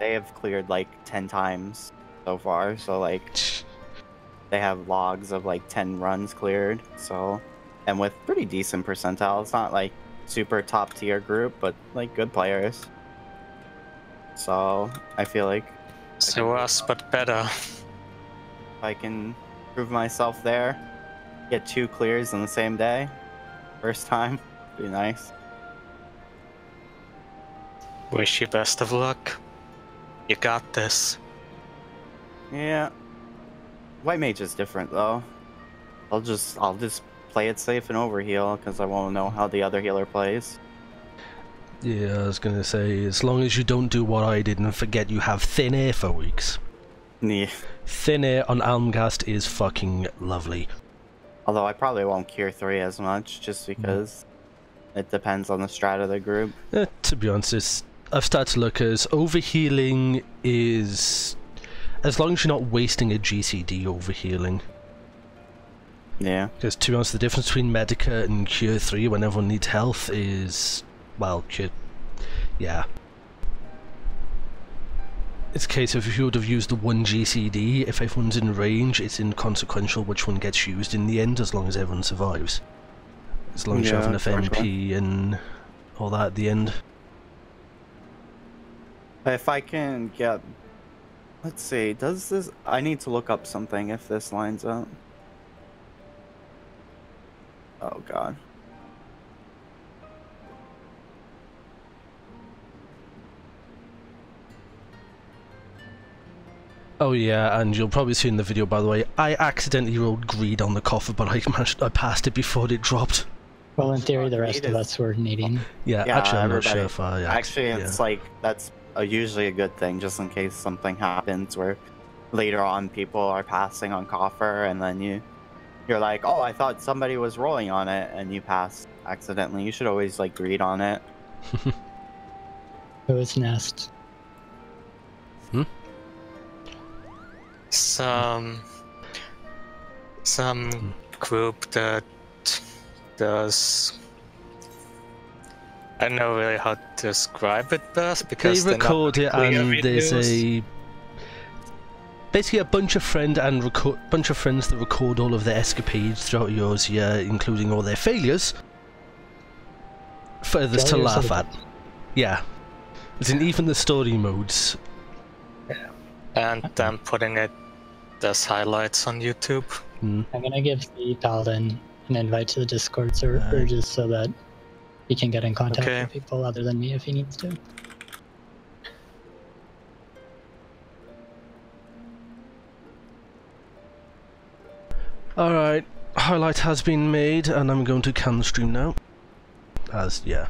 They have cleared like 10 times so far, so like they have logs of like 10 runs cleared. So, and with pretty decent percentile. It's not like super top tier group, but like good players. So I feel like So us, but better. if I can prove myself there, get 2 clears in the same day, first time, be nice. Wish you best of luck. You got this. Yeah. White Mage is different though. I'll just play it safe and overheal because I won't know how the other healer plays. Yeah, I was gonna say, as long as you don't do what I did and forget you have thin air for weeks. Yeah. Thin air on Almgast is fucking lovely. Although I probably won't cure 3 as much just because it depends on the strat of the group. To be honest, I've started to look as overhealing is... as long as you're not wasting a GCD overhealing. Yeah. Because to be honest, the difference between Medica and Cure 3 when everyone needs health is... well, Cure... yeah. It's a case of if you would have used the 1 GCD, if everyone's in range, it's inconsequential which one gets used in the end, as long as everyone survives. As long as you have enough MP and all that at the end. If I can get... let's see, does this... I need to look up something if this lines up. Oh god. Oh yeah, and you'll probably see in the video, by the way, I accidentally rolled greed on the coffer, but I passed it before it dropped. Well, in theory, the rest of us were needing. Yeah, actually, I'm not sure if I... actually, it's like, that's usually a good thing, just in case something happens where later on people are passing on coffer, and then you're like, oh, I thought somebody was rolling on it, and you pass accidentally. You should always, like, greed on it. It was Nest. Some group that does... I don't know really how to describe it best because they record it and there's a basically a bunch of friends that record all of their escapades throughout yours year, including all their failures for others to laugh at. Yeah, as in even the story modes. And then putting it as highlights on YouTube. I'm gonna give the Paladin an invite to the Discord server just so that he can get in contact with people other than me if he needs to. Alright, highlight has been made and I'm going to can the stream now. Yeah.